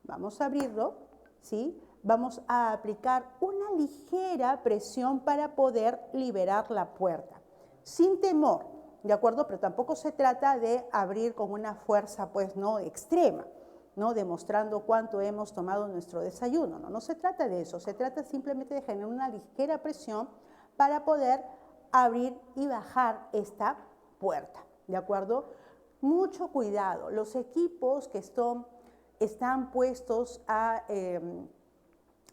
Vamos a abrirlo, ¿sí? Vamos a aplicar una ligera presión para poder liberar la puerta, sin temor, ¿de acuerdo? Pero tampoco se trata de abrir con una fuerza, pues, no extrema, ¿no? Demostrando cuánto hemos tomado nuestro desayuno. No se trata de eso, se trata simplemente de generar una ligera presión para poder abrir y bajar esta puerta, ¿de acuerdo? Mucho cuidado, los equipos que están puestos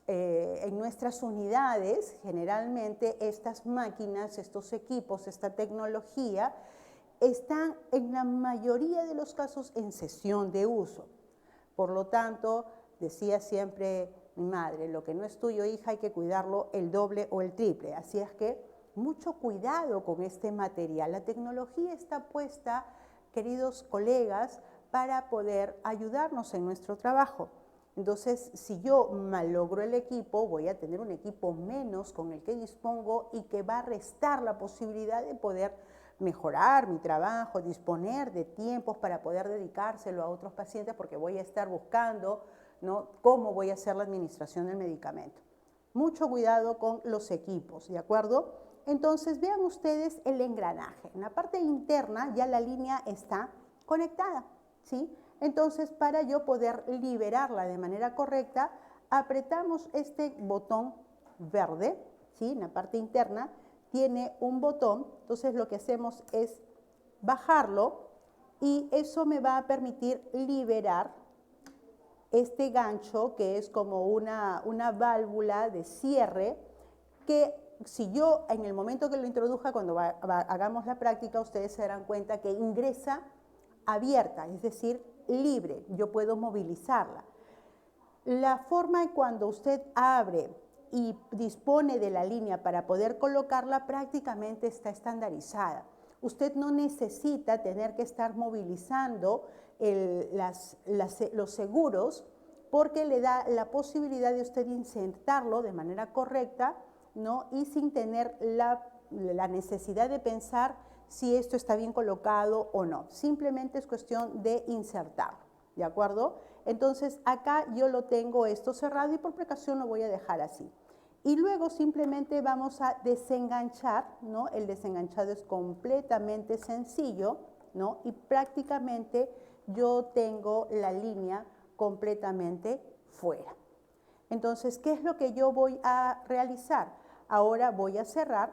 en nuestras unidades, generalmente estas máquinas, estos equipos, esta tecnología, están en la mayoría de los casos en cesión de uso. Por lo tanto, decía siempre mi madre, lo que no es tuyo, hija, hay que cuidarlo el doble o el triple. Así es que mucho cuidado con este material. La tecnología está puesta, queridos colegas, para poder ayudarnos en nuestro trabajo. Entonces, si yo malogro el equipo, voy a tener un equipo menos con el que dispongo y que va a restar la posibilidad de poder mejorar mi trabajo, disponer de tiempos para poder dedicárselo a otros pacientes, porque voy a estar buscando, ¿no?, cómo voy a hacer la administración del medicamento. Mucho cuidado con los equipos, ¿de acuerdo? Entonces, vean ustedes el engranaje. En la parte interna ya la línea está conectada, ¿sí? Entonces, para yo poder liberarla de manera correcta, apretamos este botón verde, ¿sí? En la parte interna tiene un botón, entonces lo que hacemos es bajarlo y eso me va a permitir liberar este gancho, que es como una válvula de cierre, que si yo en el momento que lo introduzca, cuando hagamos la práctica, ustedes se darán cuenta que ingresa abierta, es decir, libre, yo puedo movilizarla. La forma en cuando usted abre y dispone de la línea para poder colocarla prácticamente está estandarizada. Usted no necesita tener que estar movilizando los seguros, porque le da la posibilidad de usted insertarlo de manera correcta, ¿no?, y sin tener la necesidad de pensar si esto está bien colocado o no. Simplemente es cuestión de insertarlo, ¿de acuerdo? Entonces acá yo lo tengo esto cerrado y por precaución lo voy a dejar así. Y luego simplemente vamos a desenganchar, ¿no? El desenganchado es completamente sencillo, ¿no? Y prácticamente yo tengo la línea completamente fuera. Entonces, ¿qué es lo que yo voy a realizar? Ahora voy a cerrar,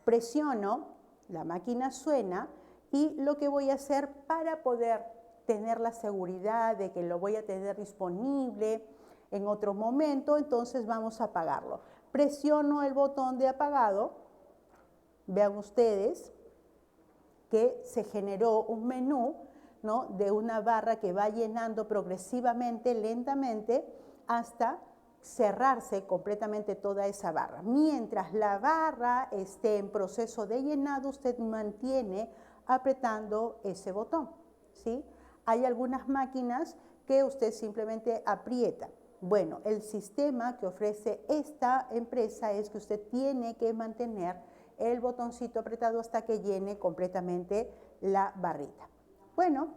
presiono, la máquina suena y lo que voy a hacer para poder tener la seguridad de que lo voy a tener disponible en otro momento, entonces vamos a apagarlo. Presiono el botón de apagado, vean ustedes que se generó un menú, ¿no?, de una barra que va llenando progresivamente, lentamente, hasta cerrarse completamente toda esa barra. Mientras la barra esté en proceso de llenado, usted mantiene apretando ese botón, ¿sí? Hay algunas máquinas que usted simplemente aprieta. Bueno, el sistema que ofrece esta empresa es que usted tiene que mantener el botoncito apretado hasta que llene completamente la barrita. Bueno,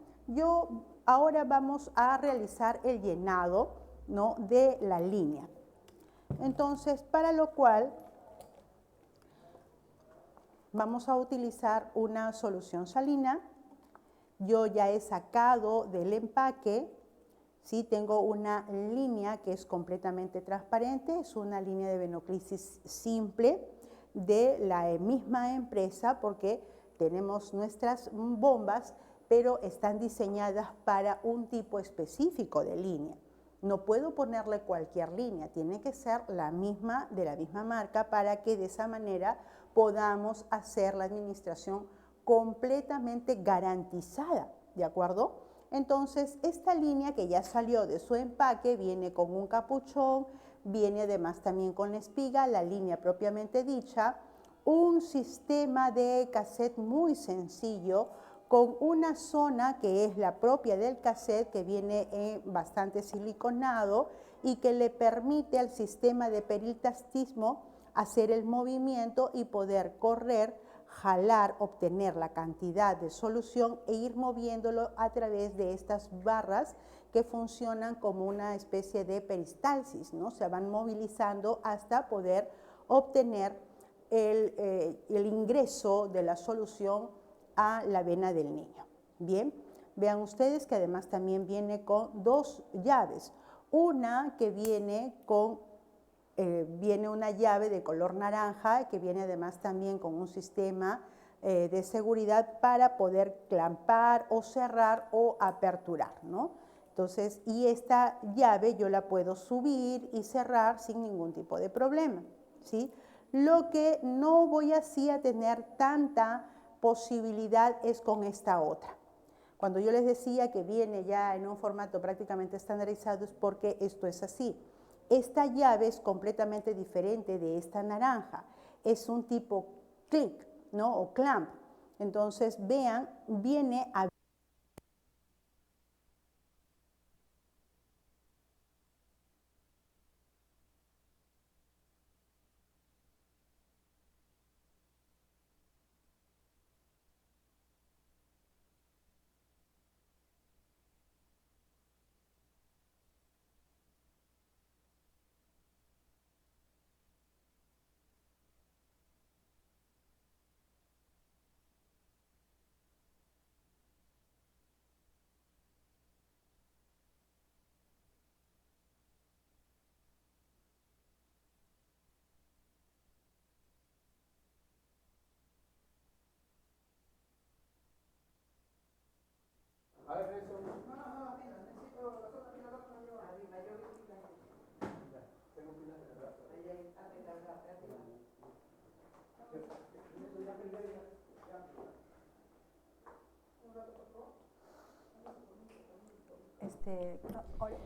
ahora vamos a realizar el llenado, ¿no?, de la línea. Entonces, para lo cual vamos a utilizar una solución salina. Yo ya he sacado del empaque, ¿sí? Tengo una línea que es completamente transparente, es una línea de venoclisis simple de la misma empresa, porque tenemos nuestras bombas, pero están diseñadas para un tipo específico de línea. No puedo ponerle cualquier línea, tiene que ser la misma, de la misma marca, para que de esa manera podamos hacer la administración completamente garantizada, ¿de acuerdo? Entonces, esta línea que ya salió de su empaque viene con un capuchón, viene además también con la espiga, la línea propiamente dicha, un sistema de cassette muy sencillo, con una zona que es la propia del cassette, que viene bastante siliconado y que le permite al sistema de peristaltismo hacer el movimiento y poder correr, jalar, obtener la cantidad de solución e ir moviéndolo a través de estas barras que funcionan como una especie de peristalsis, ¿no? Se van movilizando hasta poder obtener el ingreso de la solución a la vena del niño. Bien, Vean ustedes que además también viene con dos llaves. Una que viene con, viene una llave de color naranja, que viene además también con un sistema de seguridad para poder clampar o cerrar o aperturar, ¿no? Entonces, y esta llave yo la puedo subir y cerrar sin ningún tipo de problema, ¿sí? Lo que no voy así a tener tanta posibilidad es con esta otra. Cuando yo les decía que viene ya en un formato prácticamente estandarizado es porque esto es así. Esta llave es completamente diferente de esta naranja. Es un tipo click, ¿no? O clamp. Entonces, vean, viene a...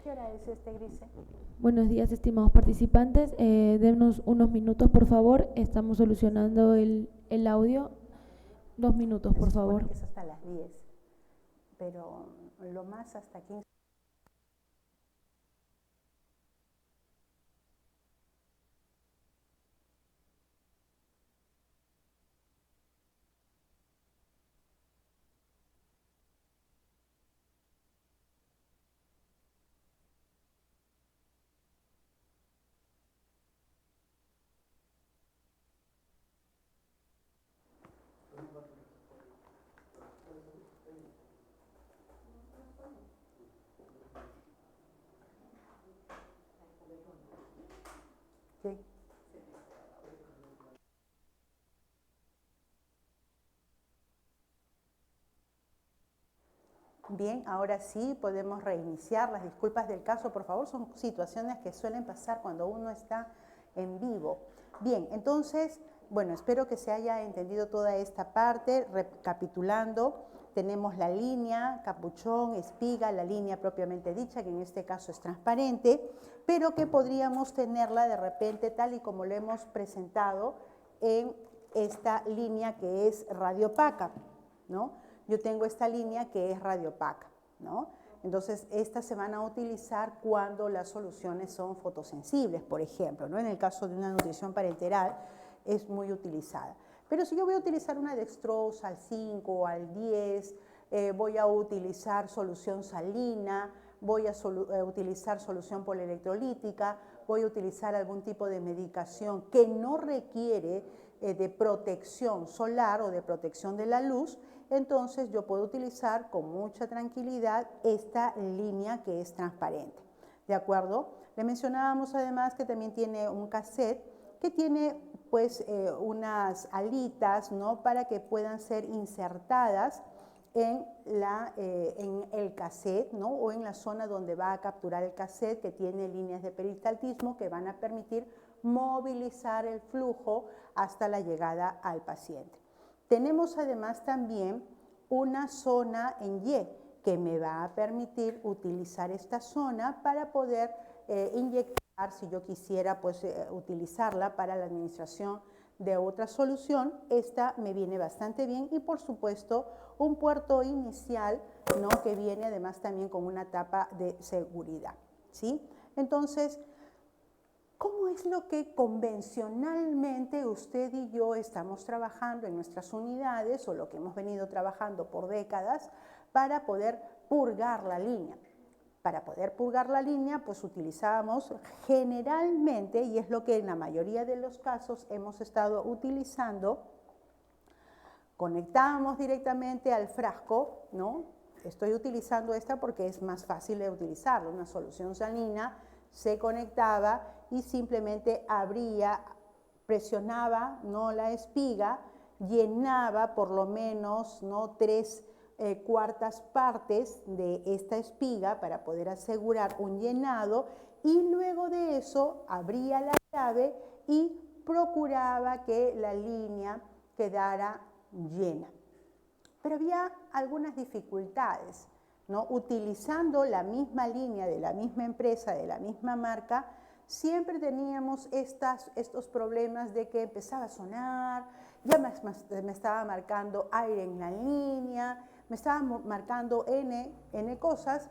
¿Qué hora es Grise? Buenos días, estimados participantes. Denos unos minutos, por favor. Estamos solucionando el audio. 2 minutos, por favor. Que es hasta las 10, pero lo más hasta 15. Sí. Bien, ahora sí podemos reiniciar. Las disculpas del caso, por favor, son situaciones que suelen pasar cuando uno está en vivo. Bien, entonces, bueno, espero que se haya entendido toda esta parte. Recapitulando, tenemos la línea, capuchón, espiga, la línea propiamente dicha, que en este caso es transparente, pero que podríamos tenerla de repente tal y como lo hemos presentado en esta línea que es radiopaca, ¿no? Yo tengo esta línea que es radiopaca, ¿no? Entonces, estas se van a utilizar cuando las soluciones son fotosensibles, por ejemplo, ¿no? En el caso de una nutrición parenteral es muy utilizada. Pero si yo voy a utilizar una dextrosa al 5 o al 10, voy a utilizar solución salina, voy a utilizar solución polielectrolítica, voy a utilizar algún tipo de medicación que no requiere de protección solar o de protección de la luz, entonces yo puedo utilizar con mucha tranquilidad esta línea que es transparente, ¿de acuerdo? Le mencionábamos además que también tiene un cassette que tiene pues unas alitas, ¿no? Para que puedan ser insertadas en el cassette, ¿no? O en la zona donde va a capturar el cassette, que tiene líneas de peristaltismo que van a permitir movilizar el flujo hasta la llegada al paciente. Tenemos además también una zona en Y que me va a permitir utilizar esta zona para poder inyectar, si yo quisiera pues, utilizarla para la administración de otra solución. Esta me viene bastante bien y por supuesto un puerto inicial, ¿no? Que viene además también con una tapa de seguridad, ¿sí? Entonces, ¿cómo es lo que convencionalmente usted y yo estamos trabajando en nuestras unidades o lo que hemos venido trabajando por décadas para poder purgar la línea? Para poder purgar la línea, pues utilizábamos generalmente, y es lo que en la mayoría de los casos hemos estado utilizando, conectábamos directamente al frasco, ¿no? estoy utilizando esta porque es más fácil de utilizar. Una solución salina se conectaba y simplemente abría, presionaba, ¿no?, la espiga, llenaba por lo menos, ¿no?, 3/4 partes de esta espiga para poder asegurar un llenado, y luego de eso abría la llave y procuraba que la línea quedara llena. Pero había algunas dificultades, ¿no? Utilizando la misma línea de la misma empresa, de la misma marca, siempre teníamos estos problemas de que empezaba a sonar, ya me estaba marcando aire en la línea, me estaba marcando N cosas,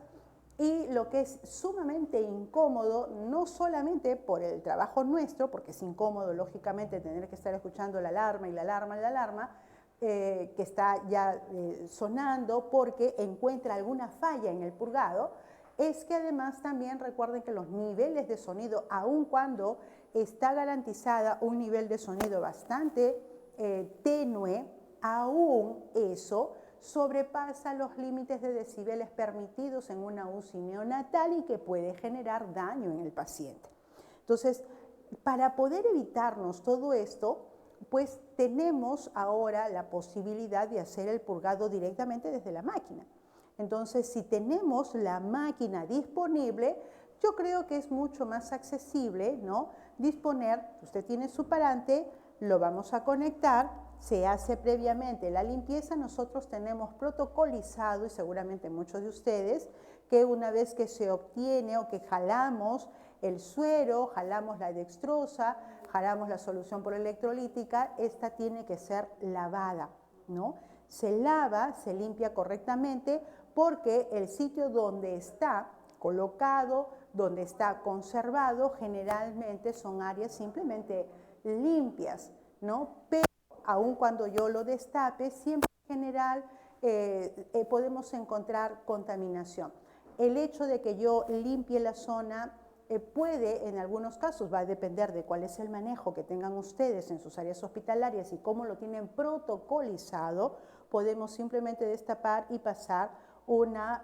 y lo que es sumamente incómodo, no solamente por el trabajo nuestro, porque es incómodo, lógicamente, tener que estar escuchando la alarma y la alarma y la alarma, que está ya sonando porque encuentra alguna falla en el purgado, es que además también recuerden que los niveles de sonido, aun cuando está garantizada un nivel de sonido bastante tenue, aún eso sobrepasa los límites de decibeles permitidos en una UCI neonatal y que puede generar daño en el paciente. Entonces, para poder evitarnos todo esto, pues tenemos ahora la posibilidad de hacer el purgado directamente desde la máquina. Entonces, si tenemos la máquina disponible, yo creo que es mucho más accesible, ¿no?, disponer, usted tiene su parante, lo vamos a conectar, se hace previamente la limpieza. Nosotros tenemos protocolizado, y seguramente muchos de ustedes, que una vez que se obtiene o que jalamos el suero, jalamos la dextrosa, jalamos la solución por electrolítica, esta tiene que ser lavada, ¿no? Se lava, se limpia correctamente, porque el sitio donde está colocado, donde está conservado, generalmente son áreas simplemente limpias, ¿no? Pero aun cuando yo lo destape, siempre en general podemos encontrar contaminación. El hecho de que yo limpie la zona puede, en algunos casos, va a depender de cuál es el manejo que tengan ustedes en sus áreas hospitalarias y cómo lo tienen protocolizado, podemos simplemente destapar y pasar una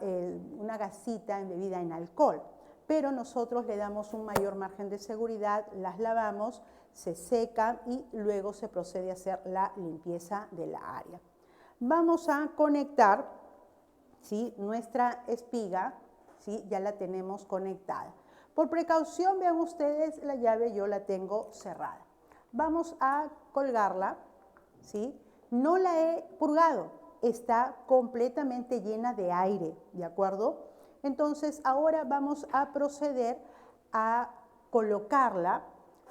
gasita embebida en alcohol. Pero nosotros le damos un mayor margen de seguridad, las lavamos, se secan y luego se procede a hacer la limpieza de la área. Vamos a conectar, ¿sí?, nuestra espiga, ¿sí?, ya la tenemos conectada. Por precaución, vean ustedes, la llave yo la tengo cerrada. Vamos a colgarla, ¿sí? No la he purgado, está completamente llena de aire, ¿de acuerdo? Entonces, ahora vamos a proceder a colocarla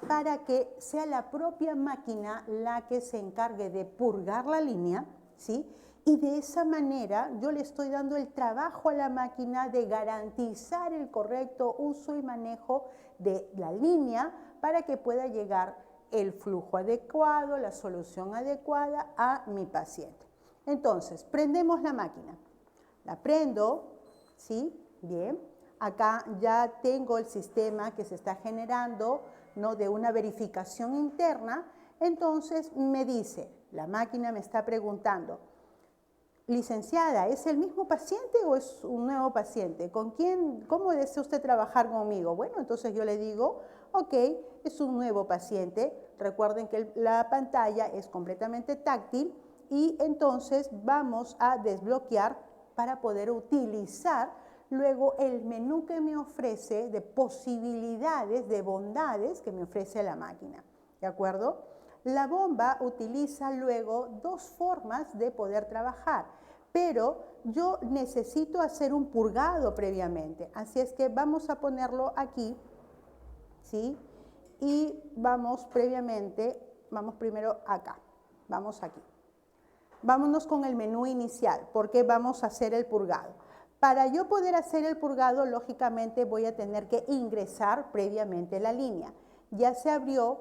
para que sea la propia máquina la que se encargue de purgar la línea, ¿sí? Y de esa manera yo le estoy dando el trabajo a la máquina de garantizar el correcto uso y manejo de la línea para que pueda llegar el flujo adecuado, la solución adecuada a mi paciente. Entonces, prendemos la máquina. La prendo, ¿sí? Bien. Acá ya tengo el sistema que se está generando, ¿no?, de una verificación interna. Entonces me dice, la máquina me está preguntando, licenciada, ¿es el mismo paciente o es un nuevo paciente? ¿Con quién, cómo desea usted trabajar conmigo? Bueno, entonces yo le digo, ok, es un nuevo paciente. Recuerden que la pantalla es completamente táctil y entonces vamos a desbloquear para poder utilizar luego el menú que me ofrece de posibilidades, de bondades que me ofrece la máquina, ¿de acuerdo? La bomba utiliza luego dos formas de poder trabajar, pero yo necesito hacer un purgado previamente, así es que vamos a ponerlo aquí, ¿sí? Y vamos primero acá, vamos aquí. Vámonos con el menú inicial, porque vamos a hacer el purgado. Para yo poder hacer el purgado, lógicamente voy a tener que ingresar previamente la línea. Ya se abrió,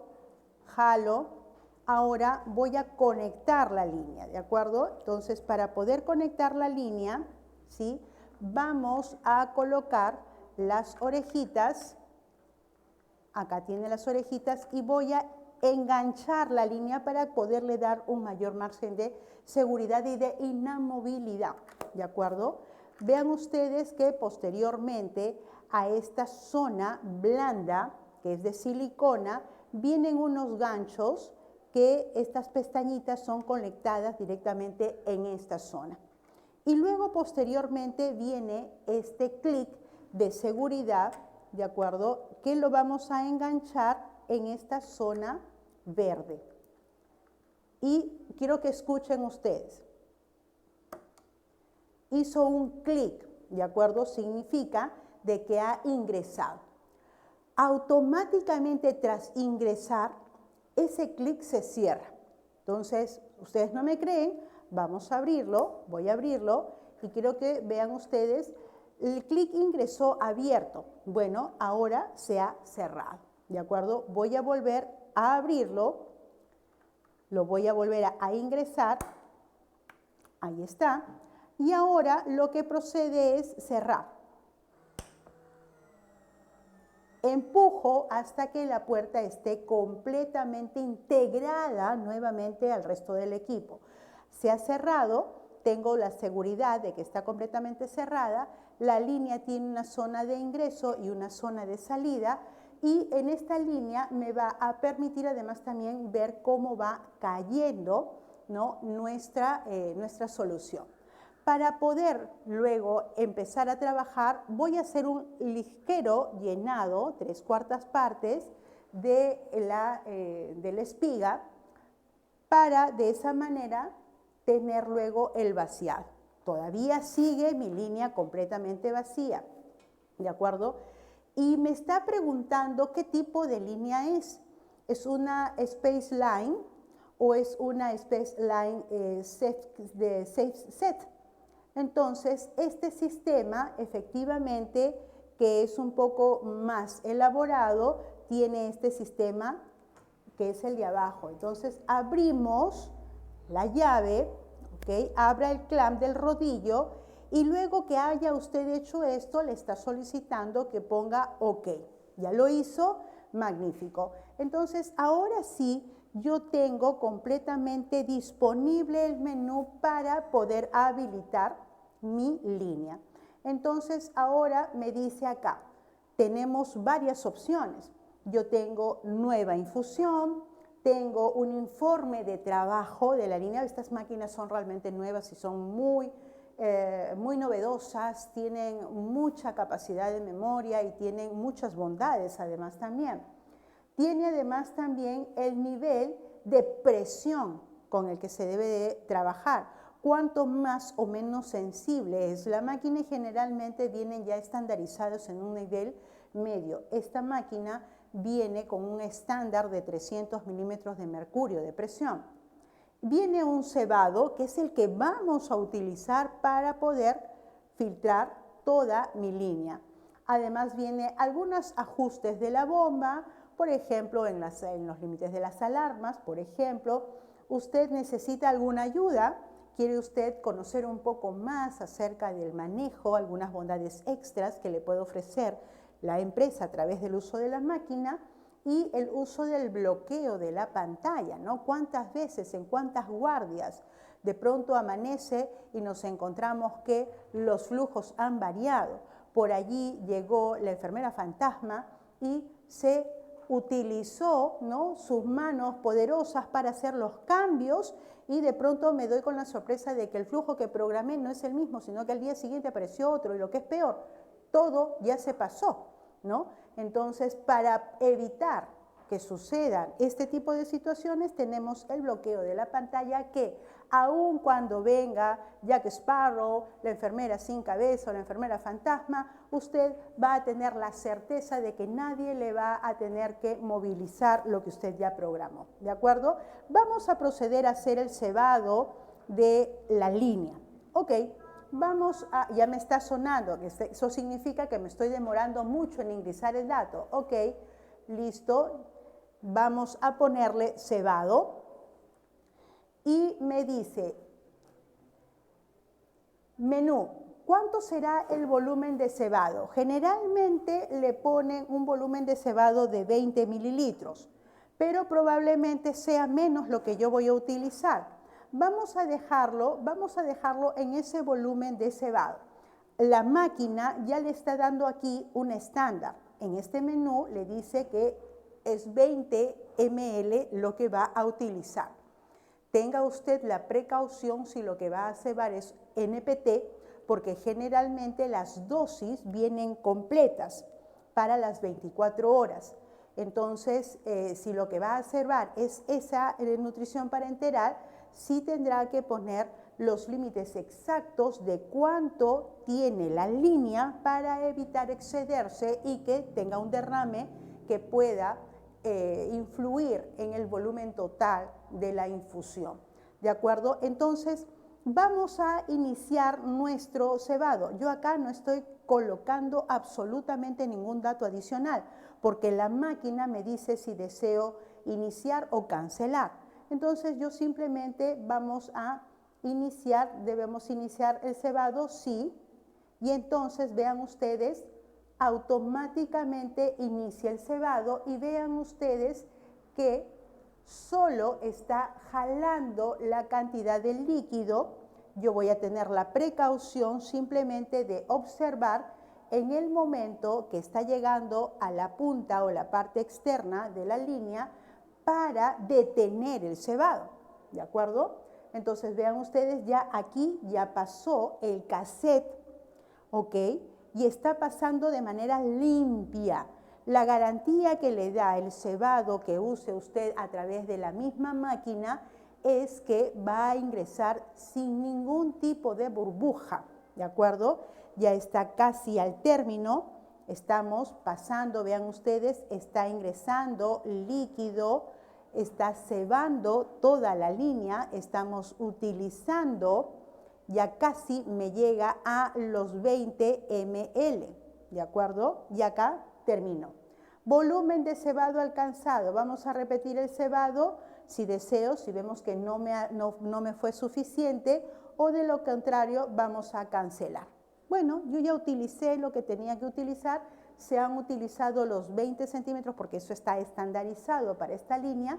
jalo. Ahora voy a conectar la línea, ¿de acuerdo? Entonces, para poder conectar la línea, ¿sí?, vamos a colocar las orejitas, acá tiene las orejitas, y voy a enganchar la línea para poderle dar un mayor margen de seguridad y de inamovilidad, ¿de acuerdo? vean ustedes que posteriormente a esta zona blanda, que es de silicona, vienen unos ganchos que estas pestañitas son conectadas directamente en esta zona. Y luego posteriormente viene este clic de seguridad, ¿de acuerdo? Que lo vamos a enganchar en esta zona verde. Y quiero que escuchen ustedes. Hizo un clic, ¿de acuerdo? Significa de que ha ingresado. Automáticamente tras ingresar, ese clic se cierra. Entonces, ustedes no me creen, vamos a abrirlo, voy a abrirlo y quiero que vean ustedes, el clic ingresó abierto. Bueno, ahora se ha cerrado, ¿de acuerdo? Voy a volver a abrirlo, lo voy a volver a ingresar, ahí está, y ahora lo que procede es cerrar. Empujo hasta que la puerta esté completamente integrada nuevamente al resto del equipo. Se ha cerrado, tengo la seguridad de que está completamente cerrada, la línea tiene una zona de ingreso y una zona de salida y en esta línea me va a permitir además también ver cómo va cayendo, ¿no?, nuestra solución. Para poder luego empezar a trabajar, voy a hacer un ligero llenado, 3/4 partes, de la espiga, para de esa manera tener luego el vaciado. Todavía sigue mi línea completamente vacía, ¿de acuerdo? Y me está preguntando qué tipo de línea es. ¿Es una Space Line o es una Space Line de Safe Set? Entonces, este sistema efectivamente, que es un poco más elaborado, tiene este sistema que es el de abajo. Entonces, abrimos la llave, ¿okay? Abra el clamp del rodillo y luego que haya usted hecho esto, le está solicitando que ponga OK. Ya lo hizo, magnífico. Entonces, ahora sí, yo tengo completamente disponible el menú para poder habilitar mi línea. Entonces, ahora me dice acá, tenemos varias opciones. Yo tengo nueva infusión, tengo un informe de trabajo de la línea. Estas máquinas son realmente nuevas y son muy novedosas, tienen mucha capacidad de memoria y tienen muchas bondades además también. Tiene además también el nivel de presión con el que se debe de trabajar. Cuanto más o menos sensible es la máquina y generalmente vienen ya estandarizados en un nivel medio. Esta máquina viene con un estándar de 300 milímetros de mercurio de presión. Viene un cebado que es el que vamos a utilizar para poder filtrar toda mi línea. Además viene algunos ajustes de la bomba, por ejemplo, en los límites de las alarmas, por ejemplo. Usted necesita alguna ayuda, quiere usted conocer un poco más acerca del manejo, algunas bondades extras que le puede ofrecer la empresa a través del uso de la máquina y el uso del bloqueo de la pantalla, ¿no? ¿Cuántas veces, en cuántas guardias de pronto amanece y nos encontramos que los flujos han variado? Por allí llegó la enfermera fantasma y se utilizó, ¿no?, sus manos poderosas para hacer los cambios y de pronto me doy con la sorpresa de que el flujo que programé no es el mismo, sino que al día siguiente apareció otro y lo que es peor, todo ya se pasó, ¿no? Entonces, para evitar que sucedan este tipo de situaciones, tenemos el bloqueo de la pantalla que, aun cuando venga Jack Sparrow, la enfermera sin cabeza o la enfermera fantasma, usted va a tener la certeza de que nadie le va a tener que movilizar lo que usted ya programó, ¿de acuerdo? Vamos a proceder a hacer el cebado de la línea. Ok, vamos a, ya me está sonando, que eso significa que me estoy demorando mucho en ingresar el dato. Ok, listo, vamos a ponerle cebado. Y me dice, menú, ¿cuánto será el volumen de cebado? Generalmente le ponen un volumen de cebado de 20 mililitros, pero probablemente sea menos lo que yo voy a utilizar. Vamos a dejarlo en ese volumen de cebado. la máquina ya le está dando aquí un estándar. En este menú le dice que es 20 ml lo que va a utilizar. Tenga usted la precaución si lo que va a cebar es NPT, porque generalmente las dosis vienen completas para las 24 horas. Entonces, si lo que va a cebar es esa nutrición parenteral, sí tendrá que poner los límites exactos de cuánto tiene la línea para evitar excederse y que tenga un derrame que pueda influir en el volumen total de la infusión. ¿De acuerdo? Entonces, vamos a iniciar nuestro cebado. Yo acá no estoy colocando absolutamente ningún dato adicional, porque la máquina me dice si deseo iniciar o cancelar. Entonces, yo simplemente vamos a iniciar, debemos iniciar el cebado, sí, y entonces vean ustedes, automáticamente inicia el cebado y vean ustedes que solo está jalando la cantidad de líquido. Yo voy a tener la precaución simplemente de observar en el momento que está llegando a la punta o la parte externa de la línea para detener el cebado, ¿de acuerdo? Entonces vean ustedes, ya aquí ya pasó el cassette, ¿ok? Y está pasando de manera limpia. La garantía que le da el cebado que use usted a través de la misma máquina es que va a ingresar sin ningún tipo de burbuja, ¿de acuerdo? Ya está casi al término, estamos pasando, vean ustedes, está ingresando líquido, está cebando toda la línea, estamos utilizando, ya casi me llega a los 20 ml, ¿de acuerdo? Y acá termino. Volumen de cebado alcanzado. Vamos a repetir el cebado si deseo, si vemos que no me fue suficiente, o de lo contrario vamos a cancelar. Bueno, yo ya utilicé lo que tenía que utilizar, se han utilizado los 20 centímetros porque eso está estandarizado para esta línea,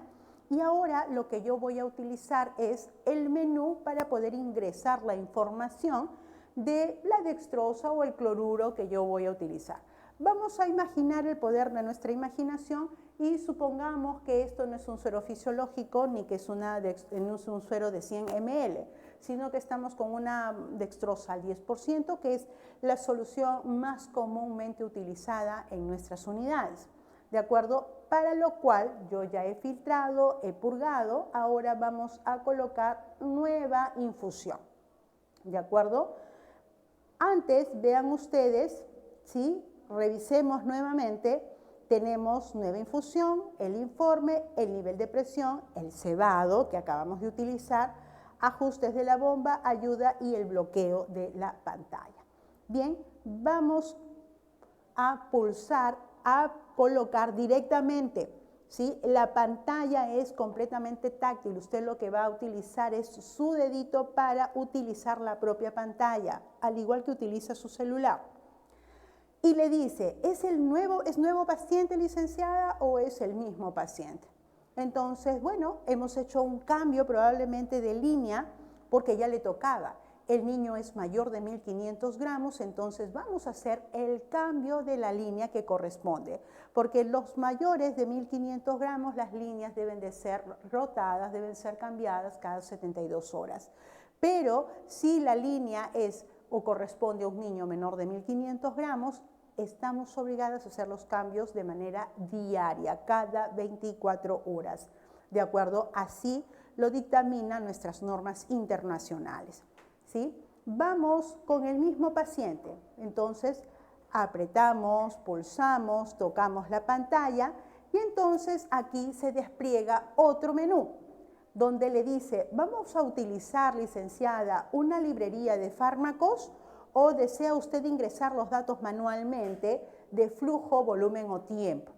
y ahora lo que yo voy a utilizar es el menú para poder ingresar la información de la dextrosa o el cloruro que yo voy a utilizar. Vamos a imaginar el poder de nuestra imaginación y supongamos que esto no es un suero fisiológico ni que es un suero de 100 ml, sino que estamos con una dextrosa al 10%, que es la solución más comúnmente utilizada en nuestras unidades. ¿De acuerdo? Para lo cual yo ya he filtrado, he purgado, ahora vamos a colocar nueva infusión. ¿De acuerdo? Antes, vean ustedes, ¿sí? Revisemos nuevamente, tenemos nueva infusión, el informe, el nivel de presión, el cebado que acabamos de utilizar, ajustes de la bomba, ayuda y el bloqueo de la pantalla. Bien, vamos a pulsar, a colocar directamente, ¿sí? La pantalla es completamente táctil, usted lo que va a utilizar es su dedito para utilizar la propia pantalla, al igual que utiliza su celular. Y le dice, ¿es nuevo paciente, licenciada, o es el mismo paciente? Entonces, bueno, hemos hecho un cambio probablemente de línea porque ya le tocaba. El niño es mayor de 1500 gramos, entonces vamos a hacer el cambio de la línea que corresponde, porque los mayores de 1500 gramos las líneas deben de ser rotadas, deben ser cambiadas cada 72 horas. Pero si la línea es o corresponde a un niño menor de 1500 gramos, estamos obligados a hacer los cambios de manera diaria, cada 24 horas. ¿De acuerdo? Así lo dictaminan nuestras normas internacionales. ¿Sí? Vamos con el mismo paciente, entonces apretamos, pulsamos, tocamos la pantalla y entonces aquí se despliega otro menú donde le dice, vamos a utilizar, licenciada, una librería de fármacos o desea usted ingresar los datos manualmente de flujo, volumen o tiempo.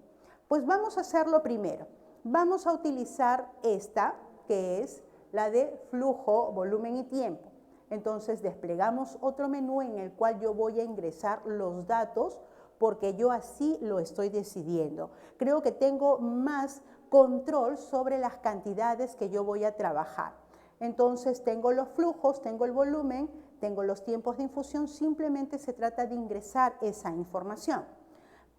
Pues vamos a hacerlo primero. Vamos a utilizar esta, que es la de flujo, volumen y tiempo. Entonces desplegamos otro menú en el cual yo voy a ingresar los datos porque yo así lo estoy decidiendo. Creo que tengo más control sobre las cantidades que yo voy a trabajar. Entonces tengo los flujos, tengo el volumen, tengo los tiempos de infusión, simplemente se trata de ingresar esa información,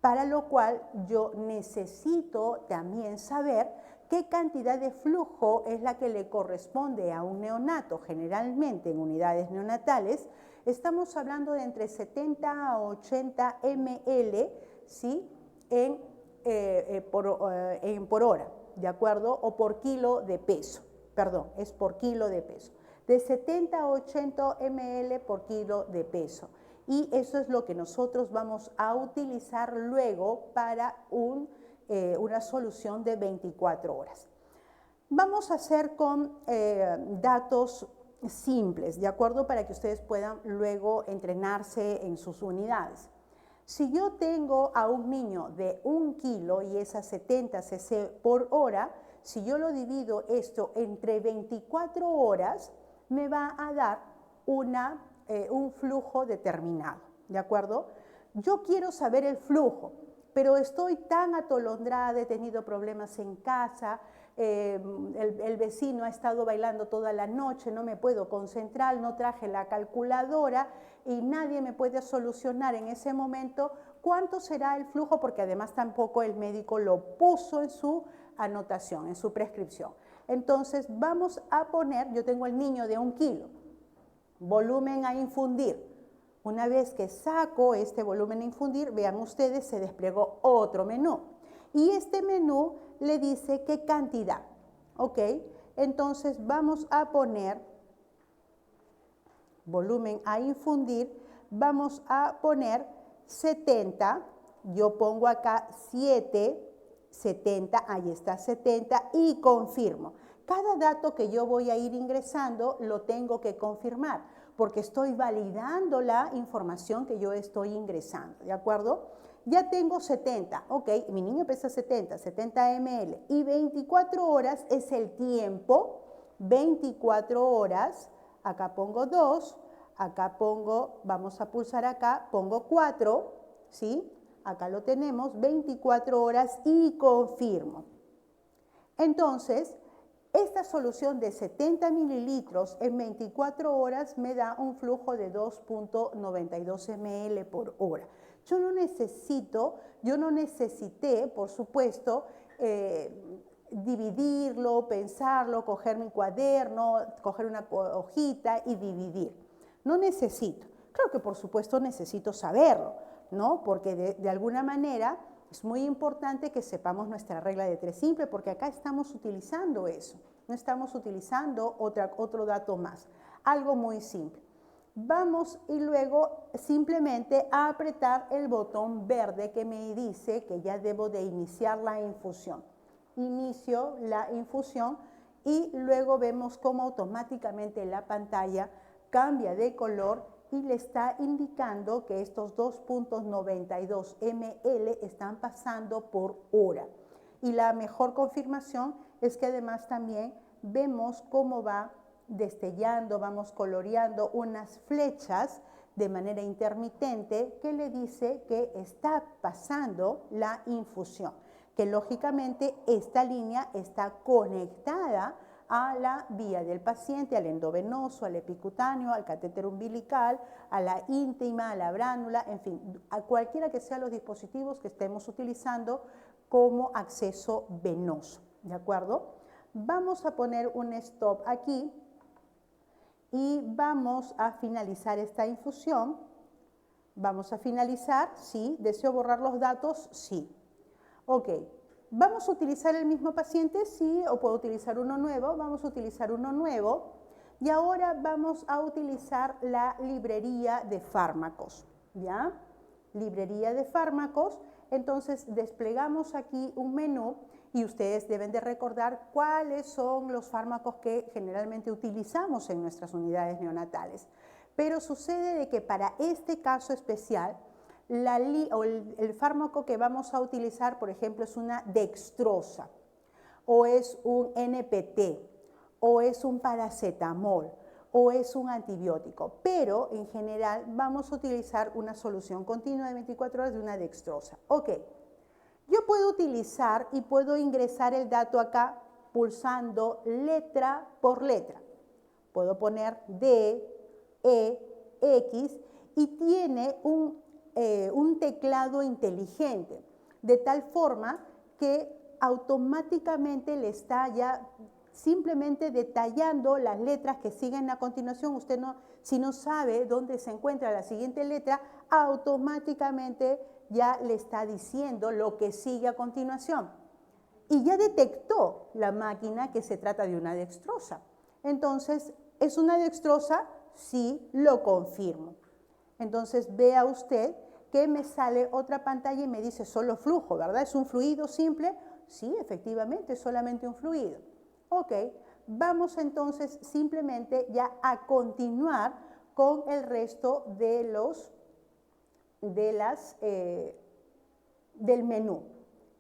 para lo cual yo necesito también saber qué cantidad de flujo es la que le corresponde a un neonato. Generalmente en unidades neonatales estamos hablando de entre 70 a 80 ml, ¿sí? por hora, ¿de acuerdo? O por kilo de peso, perdón, es por kilo de peso. De 70 a 80 ml por kilo de peso. Y eso es lo que nosotros vamos a utilizar luego para una solución de 24 horas. Vamos a hacer con datos simples, ¿de acuerdo? Para que ustedes puedan luego entrenarse en sus unidades. Si yo tengo a un niño de 1 kilo y es a 70 cc por hora, si yo lo divido esto entre 24 horas, me va a dar un flujo determinado, ¿de acuerdo? Yo quiero saber el flujo, pero estoy tan atolondrada, he tenido problemas en casa, el vecino ha estado bailando toda la noche, no me puedo concentrar, no traje la calculadora y nadie me puede solucionar en ese momento cuánto será el flujo, porque además tampoco el médico lo puso en su anotación, en su prescripción. Entonces vamos a poner, yo tengo el niño de 1 kilo, volumen a infundir. Una vez que saco este volumen a infundir, vean ustedes, se desplegó otro menú. Y este menú le dice qué cantidad, ¿ok? Entonces vamos a poner volumen a infundir, vamos a poner 70, yo pongo acá 7, 70, ahí está 70 y confirmo. Cada dato que yo voy a ir ingresando lo tengo que confirmar porque estoy validando la información que yo estoy ingresando, ¿de acuerdo? Ya tengo 70, ok, mi niño pesa 70 ml y 24 horas es el tiempo, 24 horas, acá pongo 2, acá pongo, vamos a pulsar acá, pongo 4, ¿sí? Acá lo tenemos, 24 horas y confirmo. Entonces, esta solución de 70 mililitros en 24 horas me da un flujo de 2.92 ml por hora. Yo no necesité, por supuesto, dividirlo, pensarlo, coger mi cuaderno, coger una hojita y dividir. No necesito. Claro que por supuesto necesito saberlo, ¿no? Porque de alguna manera es muy importante que sepamos nuestra regla de 3 simple, porque acá estamos utilizando eso, no estamos utilizando otro dato más, algo muy simple. Vamos y luego simplemente a apretar el botón verde que me dice que ya debo de iniciar la infusión. Inicio la infusión y luego vemos cómo automáticamente la pantalla cambia de color y le está indicando que estos 2.92 ml están pasando por hora. Y la mejor confirmación es que además también vemos cómo va destellando, vamos coloreando unas flechas de manera intermitente que le dice que está pasando la infusión, que lógicamente esta línea está conectada a la vía del paciente, al endovenoso, al epicutáneo, al catéter umbilical, a la íntima, a la bránula, en fin, a cualquiera que sean los dispositivos que estemos utilizando como acceso venoso, ¿de acuerdo? Vamos a poner un stop aquí y vamos a finalizar esta infusión. Vamos a finalizar, sí. ¿Deseo borrar los datos? Sí. Ok. ¿Vamos a utilizar el mismo paciente? Sí, o puedo utilizar uno nuevo. Vamos a utilizar uno nuevo. Y ahora vamos a utilizar la librería de fármacos, ¿ya? Librería de fármacos. Entonces, desplegamos aquí un menú y ustedes deben de recordar cuáles son los fármacos que generalmente utilizamos en nuestras unidades neonatales. Pero sucede de que para este caso especial, el fármaco que vamos a utilizar, por ejemplo, es una dextrosa, o es un NPT, o es un paracetamol, o es un antibiótico, pero en general vamos a utilizar una solución continua de 24 horas de una dextrosa. Ok, yo puedo utilizar y puedo ingresar el dato acá pulsando letra por letra. Puedo poner D, E, X y tiene un teclado inteligente, de tal forma que automáticamente le está ya simplemente detallando las letras que siguen a continuación. Usted si no sabe dónde se encuentra la siguiente letra, automáticamente ya le está diciendo lo que sigue a continuación. Y ya detectó la máquina que se trata de una dextrosa. Entonces, ¿es una dextrosa? Sí, lo confirmo. Entonces, vea usted que me sale otra pantalla y me dice solo flujo, ¿verdad? ¿Es un fluido simple? Sí, efectivamente, es solamente un fluido. Ok, vamos entonces simplemente ya a continuar con el resto de del menú.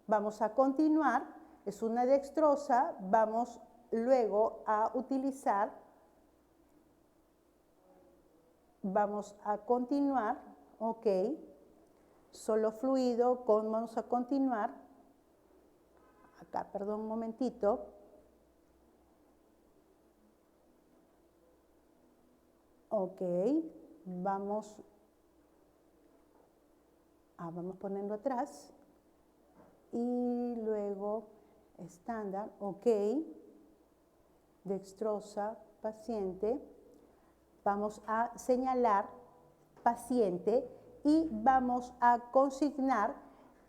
Vamos a continuar, es una dextrosa, vamos luego a utilizar, vamos a continuar, ok, solo fluido, vamos a continuar, acá, perdón un momentito, ok, vamos poniendo atrás y luego estándar, ok, dextrosa, paciente, vamos a señalar paciente y vamos a consignar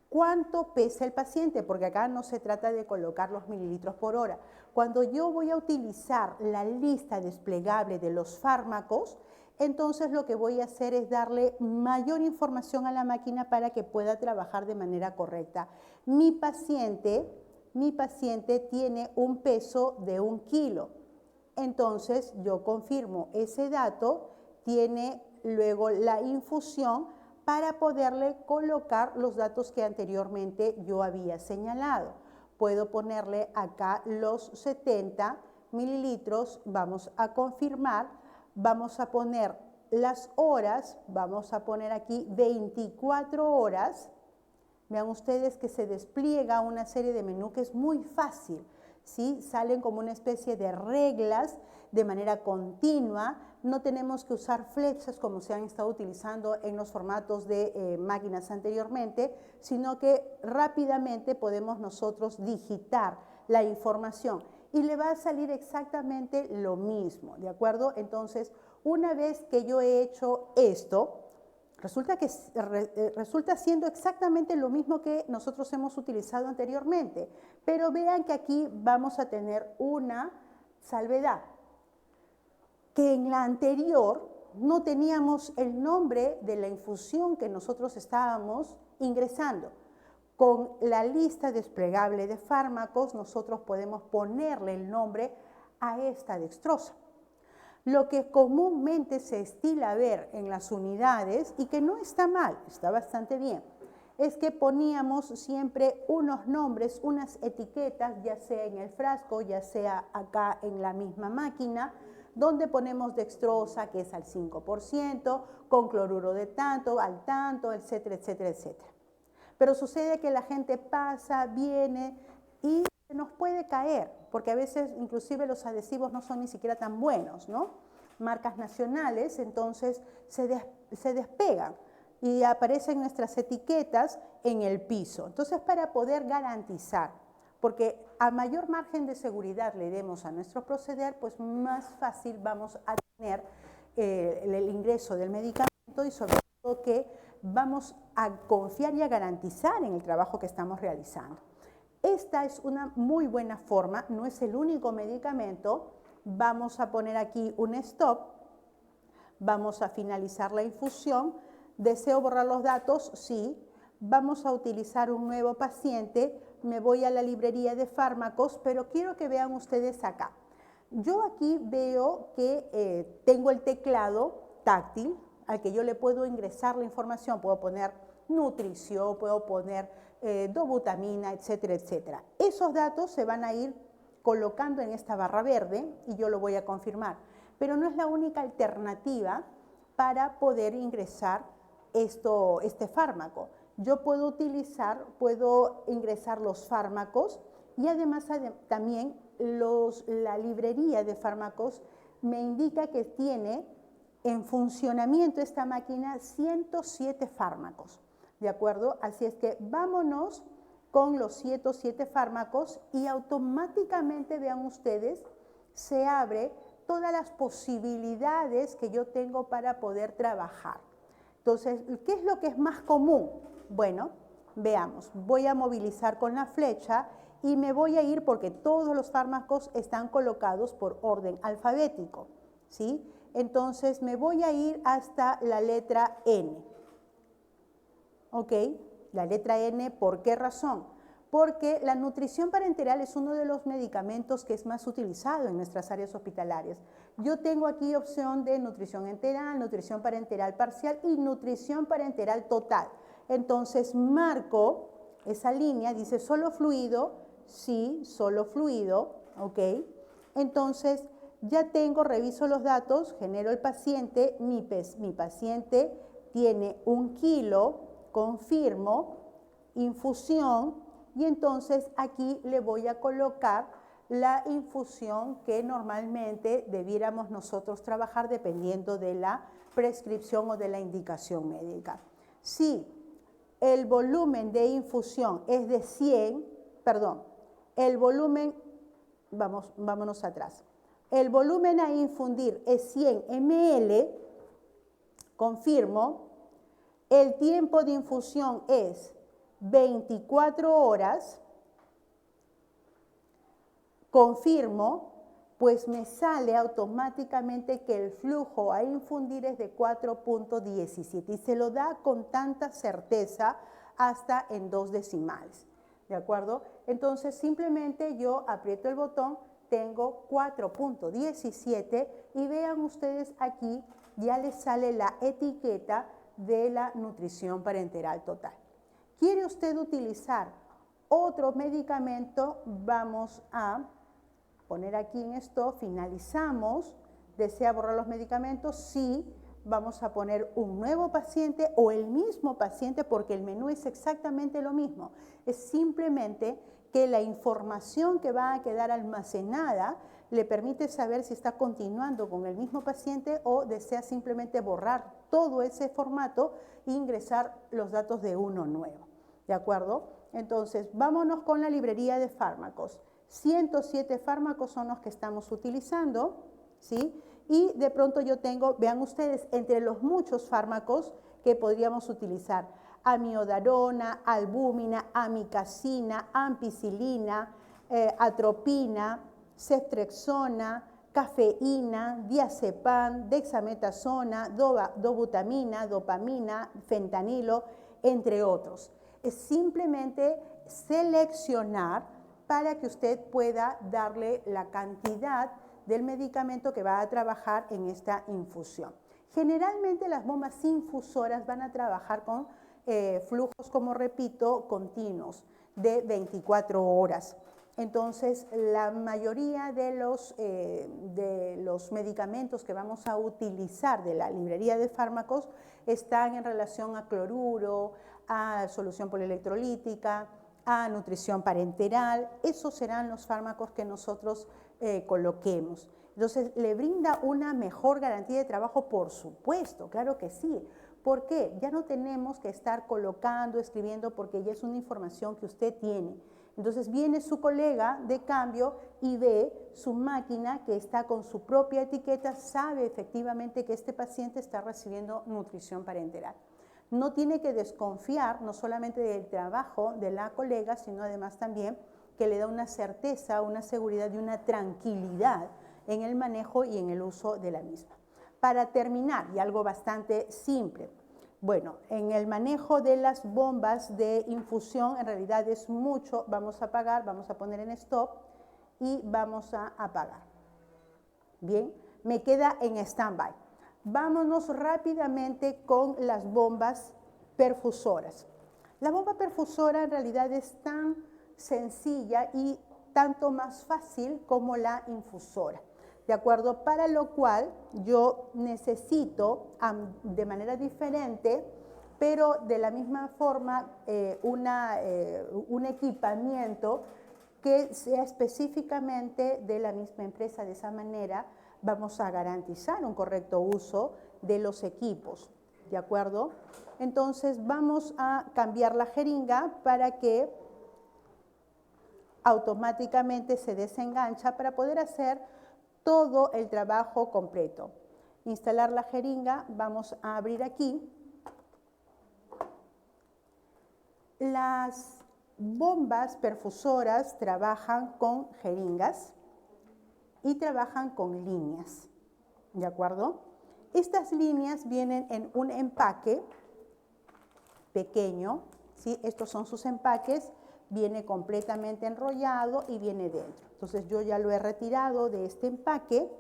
cuánto pesa el paciente, porque acá no se trata de colocar los mililitros por hora. Cuando yo voy a utilizar la lista desplegable de los fármacos, entonces lo que voy a hacer es darle mayor información a la máquina para que pueda trabajar de manera correcta. Mi paciente tiene un peso de 1 kilo. Entonces yo confirmo ese dato, tiene luego la infusión para poderle colocar los datos que anteriormente yo había señalado. Puedo ponerle acá los 70 mililitros, vamos a confirmar, vamos a poner las horas, vamos a poner aquí 24 horas. Vean ustedes que se despliega una serie de menú que es muy fácil, ¿sí? Salen como una especie de reglas de manera continua, no tenemos que usar flechas como se han estado utilizando en los formatos de máquinas anteriormente, sino que rápidamente podemos nosotros digitar la información y le va a salir exactamente lo mismo, ¿de acuerdo? Entonces, una vez que yo he hecho esto, resulta siendo exactamente lo mismo que nosotros hemos utilizado anteriormente, pero vean que aquí vamos a tener una salvedad, que en la anterior no teníamos el nombre de la infusión que nosotros estábamos ingresando. Con la lista desplegable de fármacos nosotros podemos ponerle el nombre a esta dextrosa. Lo que comúnmente se estila ver en las unidades, y que no está mal, está bastante bien, es que poníamos siempre unos nombres, unas etiquetas, ya sea en el frasco, ya sea acá en la misma máquina, donde ponemos dextrosa, que es al 5%, con cloruro de tanto, al tanto, etcétera, etcétera, etcétera. Pero sucede que la gente pasa, viene y nos puede caer, porque a veces inclusive los adhesivos no son ni siquiera tan buenos, ¿no? Marcas nacionales, entonces se despegan y aparecen nuestras etiquetas en el piso. Entonces, para poder garantizar, porque a mayor margen de seguridad le demos a nuestro proceder, pues más fácil vamos a tener el ingreso del medicamento y sobre todo que vamos a confiar y a garantizar en el trabajo que estamos realizando. Esta es una muy buena forma, no es el único medicamento. Vamos a poner aquí un stop, vamos a finalizar la infusión. ¿Deseo borrar los datos? Sí. Vamos a utilizar un nuevo paciente, me voy a la librería de fármacos, pero quiero que vean ustedes acá. Yo aquí veo que tengo el teclado táctil al que yo le puedo ingresar la información, puedo poner nutrición, puedo poner dobutamina, etcétera, etcétera. Esos datos se van a ir colocando en esta barra verde y yo lo voy a confirmar, pero no es la única alternativa para poder ingresar este fármaco. Yo puedo ingresar los fármacos y además también la librería de fármacos me indica que tiene en funcionamiento esta máquina 107 fármacos, ¿de acuerdo? Así es que vámonos con los 107 fármacos y automáticamente, vean ustedes, se abre todas las posibilidades que yo tengo para poder trabajar. Entonces, ¿qué es lo que es más común? Bueno, veamos, voy a movilizar con la flecha y me voy a ir porque todos los fármacos están colocados por orden alfabético, ¿sí? Entonces me voy a ir hasta la letra N, ¿ok? La letra N, ¿por qué razón? Porque la nutrición parenteral es uno de los medicamentos que es más utilizado en nuestras áreas hospitalarias. Yo tengo aquí opción de nutrición enteral, nutrición parenteral parcial y nutrición parenteral total. Entonces marco esa línea, dice solo fluido, sí, solo fluido, ¿ok? Entonces ya tengo, reviso los datos, genero el paciente, mi paciente tiene 1 kilo, confirmo, infusión, y entonces aquí le voy a colocar la infusión que normalmente debiéramos nosotros trabajar dependiendo de la prescripción o de la indicación médica. Si el volumen de infusión es de 100, perdón, el volumen, vámonos atrás, el volumen a infundir es 100 ml, confirmo, el tiempo de infusión es 24 horas, confirmo, pues me sale automáticamente que el flujo a infundir es de 4.17 y se lo da con tanta certeza hasta en 2 decimales, ¿de acuerdo? Entonces simplemente yo aprieto el botón, tengo 4.17 y vean ustedes aquí ya les sale la etiqueta de la nutrición parenteral total. ¿Quiere usted utilizar otro medicamento? Vamos a poner aquí en esto, finalizamos, ¿desea borrar los medicamentos? Sí, vamos a poner un nuevo paciente o el mismo paciente porque el menú es exactamente lo mismo. Es simplemente que la información que va a quedar almacenada le permite saber si está continuando con el mismo paciente o desea simplemente borrar todo ese formato e ingresar los datos de uno nuevo. ¿De acuerdo? Entonces, vámonos con la librería de fármacos. 107 fármacos son los que estamos utilizando, ¿sí? Y de pronto yo tengo, vean ustedes, entre los muchos fármacos que podríamos utilizar, amiodarona, albúmina, amicacina, ampicilina, atropina, ceftriaxona, cafeína, diazepam, dexametasona, dobutamina, dopamina, fentanilo, entre otros. Es simplemente seleccionar para que usted pueda darle la cantidad del medicamento que va a trabajar en esta infusión. Generalmente las bombas infusoras van a trabajar con flujos, como repito, continuos de 24 horas. Entonces, la mayoría de los medicamentos que vamos a utilizar de la librería de fármacos están en relación a cloruro, a solución polielectrolítica, a nutrición parenteral. Esos serán los fármacos que nosotros coloquemos. Entonces, ¿le brinda una mejor garantía de trabajo? Por supuesto, claro que sí. ¿Por qué? Ya no tenemos que estar colocando, escribiendo, porque ya es una información que usted tiene. Entonces viene su colega de cambio y ve su máquina que está con su propia etiqueta, sabe efectivamente que este paciente está recibiendo nutrición parenteral. No tiene que desconfiar no solamente del trabajo de la colega, sino además también que le da una certeza, una seguridad y una tranquilidad en el manejo y en el uso de la misma. Para terminar, y algo bastante simple, bueno, en el manejo de las bombas de infusión en realidad es mucho, vamos a apagar, vamos a poner en stop y vamos a apagar. Bien, me queda en stand-by. Vámonos rápidamente con las bombas perfusoras. La bomba perfusora en realidad es tan sencilla y tanto más fácil como la infusora, ¿de acuerdo? Para lo cual yo necesito de manera diferente, pero de la misma forma un equipamiento que sea específicamente de la misma empresa. De esa manera vamos a garantizar un correcto uso de los equipos, ¿de acuerdo? Entonces vamos a cambiar la jeringa para que automáticamente se desengancha para poder hacer todo el trabajo completo. Instalar la jeringa, vamos a abrir aquí. Las bombas perfusoras trabajan con jeringas y trabajan con líneas, ¿de acuerdo? Estas líneas vienen en un empaque pequeño, ¿sí? Estos son sus empaques, viene completamente enrollado y viene dentro. Entonces yo ya lo he retirado de este empaque.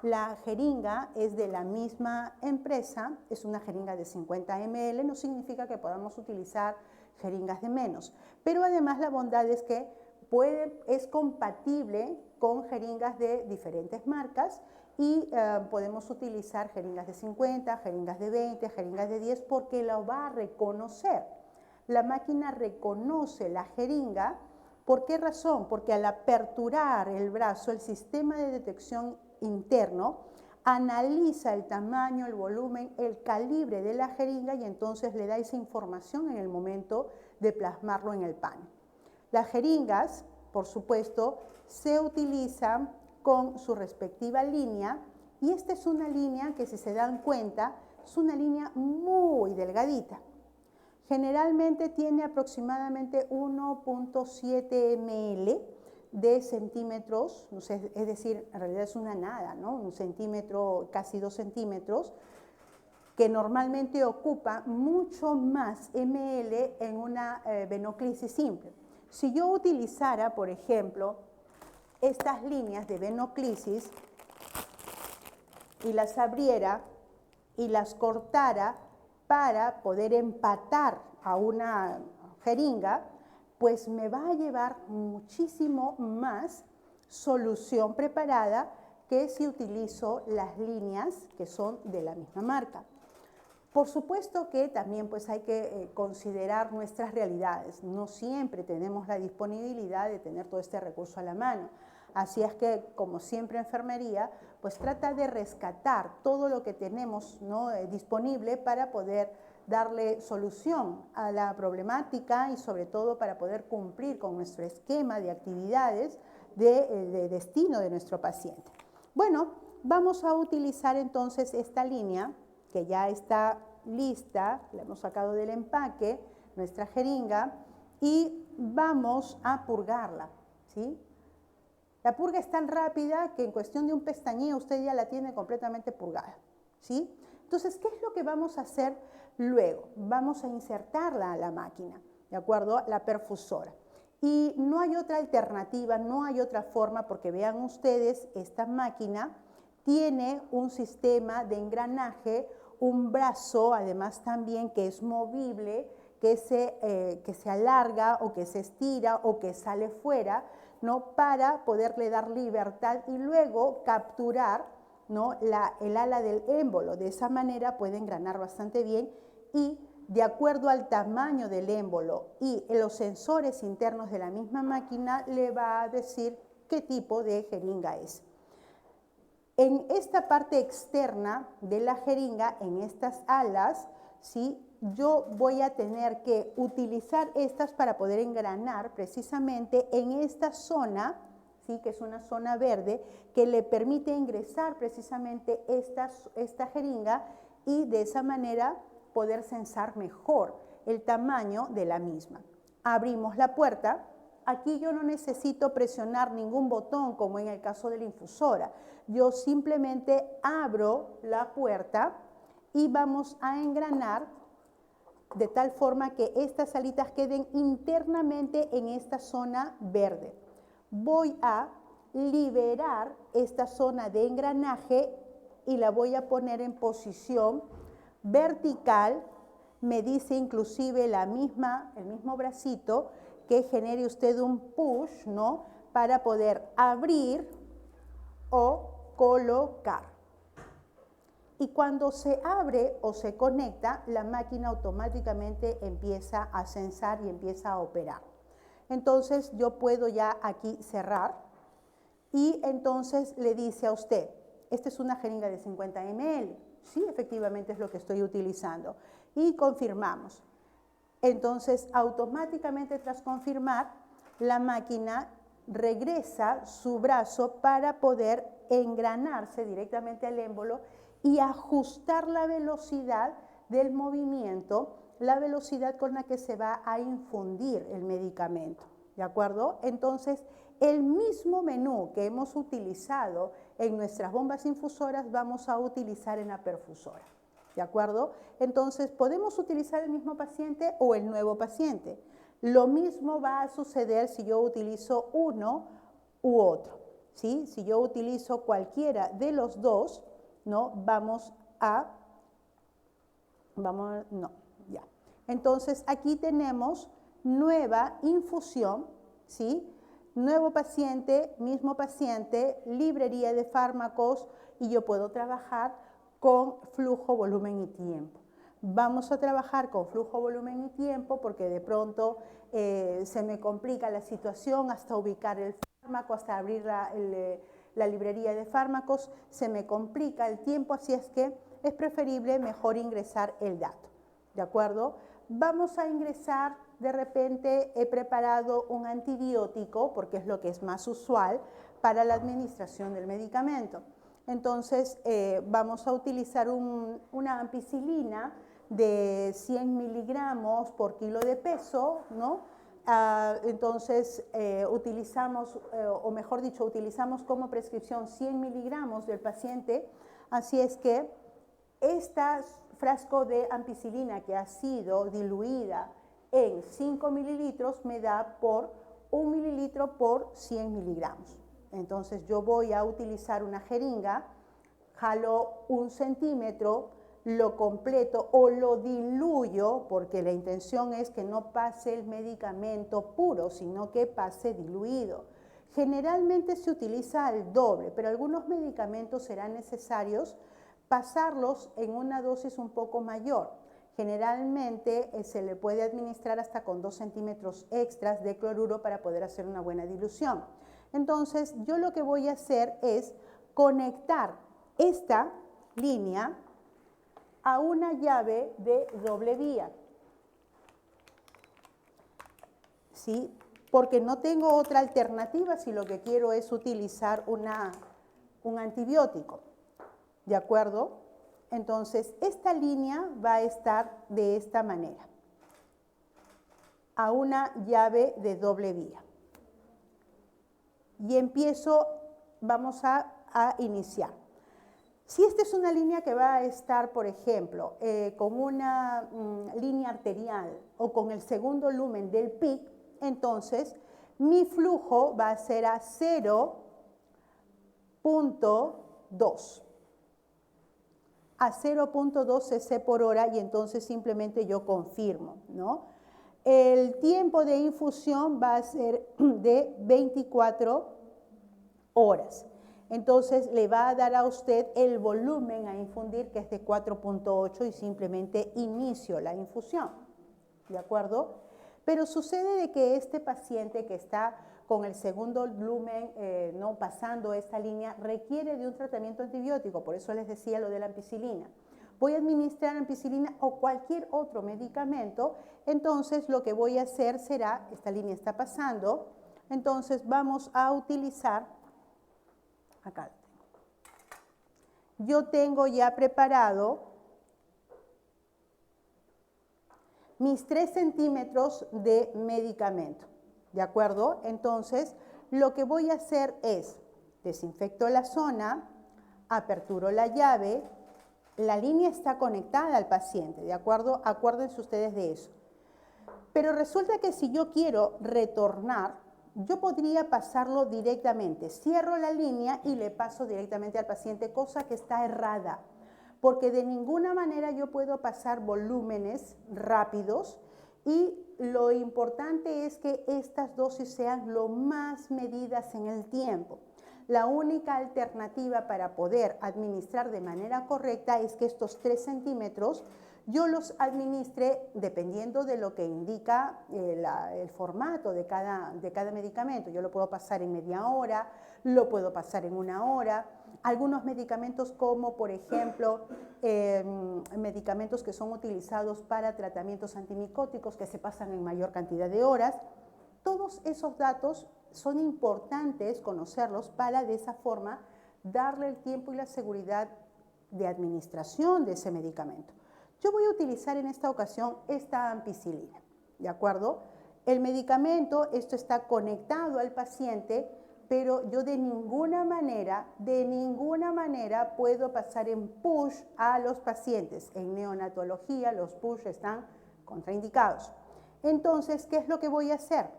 La jeringa es de la misma empresa, es una jeringa de 50 ml, no significa que podamos utilizar jeringas de menos, pero además la bondad es que es compatible con jeringas de diferentes marcas y podemos utilizar jeringas de 50, jeringas de 20, jeringas de 10 porque lo va a reconocer. La máquina reconoce la jeringa. ¿Por qué razón? Porque al aperturar el brazo, el sistema de detección interno analiza el tamaño, el volumen, el calibre de la jeringa y entonces le da esa información en el momento de plasmarlo en el pan. Las jeringas, por supuesto, se utilizan con su respectiva línea y esta es una línea que, si se dan cuenta, es una línea muy delgadita. Generalmente tiene aproximadamente 1.7 ml de centímetros, no sé, es decir, en realidad es una nada, ¿no? 1 centímetro, casi 2 centímetros, que normalmente ocupa mucho más ml en una venoclisis simple. Si yo utilizara, por ejemplo, estas líneas de venoclisis y las abriera y las cortara para poder empatar a una jeringa, pues me va a llevar muchísimo más solución preparada que si utilizo las líneas que son de la misma marca. Por supuesto que también pues hay que considerar nuestras realidades. No siempre tenemos la disponibilidad de tener todo este recurso a la mano. Así es que, como siempre enfermería, pues trata de rescatar todo lo que tenemos, ¿no?, disponible para poder darle solución a la problemática y sobre todo para poder cumplir con nuestro esquema de actividades de destino de nuestro paciente. Bueno, vamos a utilizar entonces esta línea que ya está lista, la hemos sacado del empaque, nuestra jeringa, y vamos a purgarla, ¿sí? La purga es tan rápida que en cuestión de un pestañeo usted ya la tiene completamente purgada, ¿sí? Entonces, ¿qué es lo que vamos a hacer luego? Vamos a insertarla a la máquina, ¿de acuerdo? La perfusora. Y no hay otra alternativa, no hay otra forma, porque vean ustedes, esta máquina tiene un sistema de engranaje, un brazo, además también que es movible, que se alarga o que se estira o que sale fuera, ¿no?, para poderle dar libertad y luego capturar, ¿no?, el ala del émbolo. De esa manera puede engranar bastante bien y, de acuerdo al tamaño del émbolo y los sensores internos de la misma máquina, le va a decir qué tipo de jeringa es. En esta parte externa de la jeringa, en estas alas, ¿sí?, yo voy a tener que utilizar estas para poder engranar precisamente en esta zona, ¿sí?, que es una zona verde, que le permite ingresar precisamente esta jeringa y de esa manera poder sensar mejor el tamaño de la misma. Abrimos la puerta. Aquí yo no necesito presionar ningún botón como en el caso de la infusora. Yo simplemente abro la puerta y vamos a engranar de tal forma que estas alitas queden internamente en esta zona verde. Voy a liberar esta zona de engranaje y la voy a poner en posición vertical. Me dice inclusive el mismo bracito que genere usted un push, ¿no?, para poder abrir o colocar. Y cuando se abre o se conecta, la máquina automáticamente empieza a sensar y empieza a operar. Entonces yo puedo ya aquí cerrar y entonces le dice a usted, esta es una jeringa de 50 ml. Sí, efectivamente es lo que estoy utilizando. Y confirmamos. Entonces, automáticamente tras confirmar, la máquina regresa su brazo para poder engranarse directamente al émbolo y ajustar la velocidad del movimiento, la velocidad con la que se va a infundir el medicamento, ¿de acuerdo? Entonces, el mismo menú que hemos utilizado en nuestras bombas infusoras vamos a utilizar en la perfusora, ¿de acuerdo? Entonces, podemos utilizar el mismo paciente o el nuevo paciente. Lo mismo va a suceder si yo utilizo uno u otro, ¿sí? Si yo utilizo cualquiera de los dos, ¿no? Entonces, aquí tenemos nueva infusión, ¿sí? Nuevo paciente, mismo paciente, librería de fármacos, y yo puedo trabajar con flujo, volumen y tiempo. Vamos a trabajar con flujo, volumen y tiempo porque de pronto se me complica la situación hasta ubicar el fármaco, hasta abrir la librería de fármacos, se me complica el tiempo, así es que es preferible mejor ingresar el dato, ¿de acuerdo? Vamos a ingresar, de repente he preparado un antibiótico porque es lo que es más usual para la administración del medicamento. Entonces vamos a utilizar una ampicilina de 100 miligramos por kilo de peso, ¿no? Entonces utilizamos, o mejor dicho, utilizamos como prescripción 100 miligramos del paciente, así es que este frasco de ampicilina que ha sido diluida en 5 mililitros me da por 1 mililitro por 100 miligramos. Entonces yo voy a utilizar una jeringa, jalo 1 centímetro, lo completo o lo diluyo, porque la intención es que no pase el medicamento puro, sino que pase diluido. Generalmente se utiliza al doble, pero algunos medicamentos serán necesarios pasarlos en una dosis un poco mayor. Generalmente se le puede administrar hasta con 2 centímetros extras de cloruro para poder hacer una buena dilución. Entonces, yo lo que voy a hacer es conectar esta línea a una llave de doble vía, ¿sí? Porque no tengo otra alternativa si lo que quiero es utilizar un antibiótico, ¿de acuerdo? Entonces, esta línea va a estar de esta manera, a una llave de doble vía. Y empiezo, vamos a iniciar. Si esta es una línea que va a estar, por ejemplo, con una línea arterial o con el segundo lumen del PIC, entonces mi flujo va a ser a 0.2. A 0.2 cc por hora, y entonces simplemente yo confirmo, ¿no? El tiempo de infusión va a ser de 24 horas. Entonces le va a dar a usted el volumen a infundir, que es de 4.8, y simplemente inicio la infusión, ¿de acuerdo? Pero sucede de que este paciente que está con el segundo lumen, no pasando esta línea, requiere de un tratamiento antibiótico, por eso les decía lo de la ampicilina. Voy a administrar ampicilina o cualquier otro medicamento, entonces lo que voy a hacer será, esta línea está pasando, entonces vamos a utilizar, acá yo tengo ya preparado mis 3 centímetros de medicamento, ¿de acuerdo? Entonces, lo que voy a hacer es, desinfecto la zona, aperturo la llave, la línea está conectada al paciente, ¿de acuerdo? Acuérdense ustedes de eso. Pero resulta que si yo quiero retornar, yo podría pasarlo directamente. Cierro la línea y le paso directamente al paciente, cosa que está errada, porque de ninguna manera yo puedo pasar volúmenes rápidos, y lo importante es que estas dosis sean lo más medidas en el tiempo. La única alternativa para poder administrar de manera correcta es que estos 3 centímetros yo los administre dependiendo de lo que indica el formato de cada medicamento. Yo lo puedo pasar en media hora, lo puedo pasar en 1 hora, Algunos medicamentos como, por ejemplo, medicamentos que son utilizados para tratamientos antimicóticos que se pasan en mayor cantidad de horas. Todos esos datos son importantes conocerlos para de esa forma darle el tiempo y la seguridad de administración de ese medicamento. Yo voy a utilizar en esta ocasión esta ampicilina, ¿de acuerdo? El medicamento, esto está conectado al paciente, pero yo de ninguna manera puedo pasar en push a los pacientes. En neonatología los push están contraindicados. Entonces, ¿qué es lo que voy a hacer?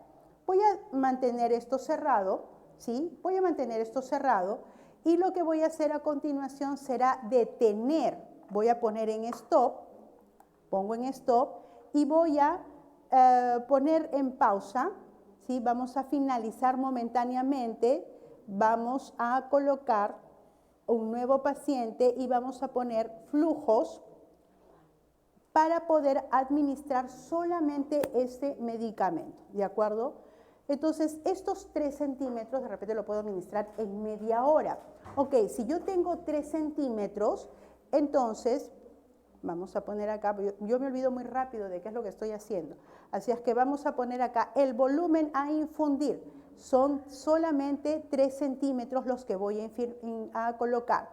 Voy a mantener esto cerrado, ¿sí? Voy a mantener esto cerrado y lo que voy a hacer a continuación será detener. Voy a poner en stop, pongo en stop y voy a poner en pausa. ¿Sí? Vamos a finalizar momentáneamente, vamos a colocar un nuevo paciente y vamos a poner flujos para poder administrar solamente este medicamento, ¿de acuerdo? Entonces, estos 3 centímetros, de repente lo puedo administrar en media hora. Ok, si yo tengo 3 centímetros, entonces, vamos a poner acá, yo me olvido muy rápido de qué es lo que estoy haciendo. Así es que vamos a poner acá el volumen a infundir. Son solamente 3 centímetros los que voy a colocar.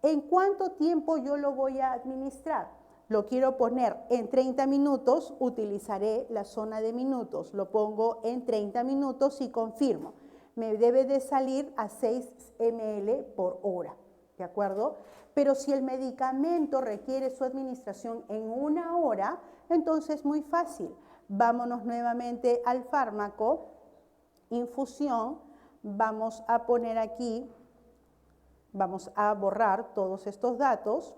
¿En cuánto tiempo yo lo voy a administrar? Lo quiero poner en 30 minutos, utilizaré la zona de minutos. Lo pongo en 30 minutos y confirmo. Me debe de salir a 6 ml por hora, ¿de acuerdo? Pero si el medicamento requiere su administración en 1 hora, entonces muy fácil. Vámonos nuevamente al fármaco, infusión, vamos a poner aquí, vamos a borrar todos estos datos,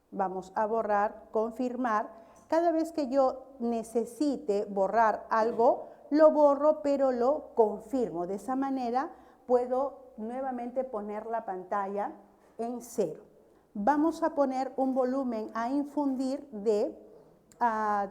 vamos a borrar, confirmar. Cada vez que yo necesite borrar algo, lo borro, pero lo confirmo. De esa manera puedo nuevamente poner la pantalla en 0. Vamos a poner un volumen a infundir de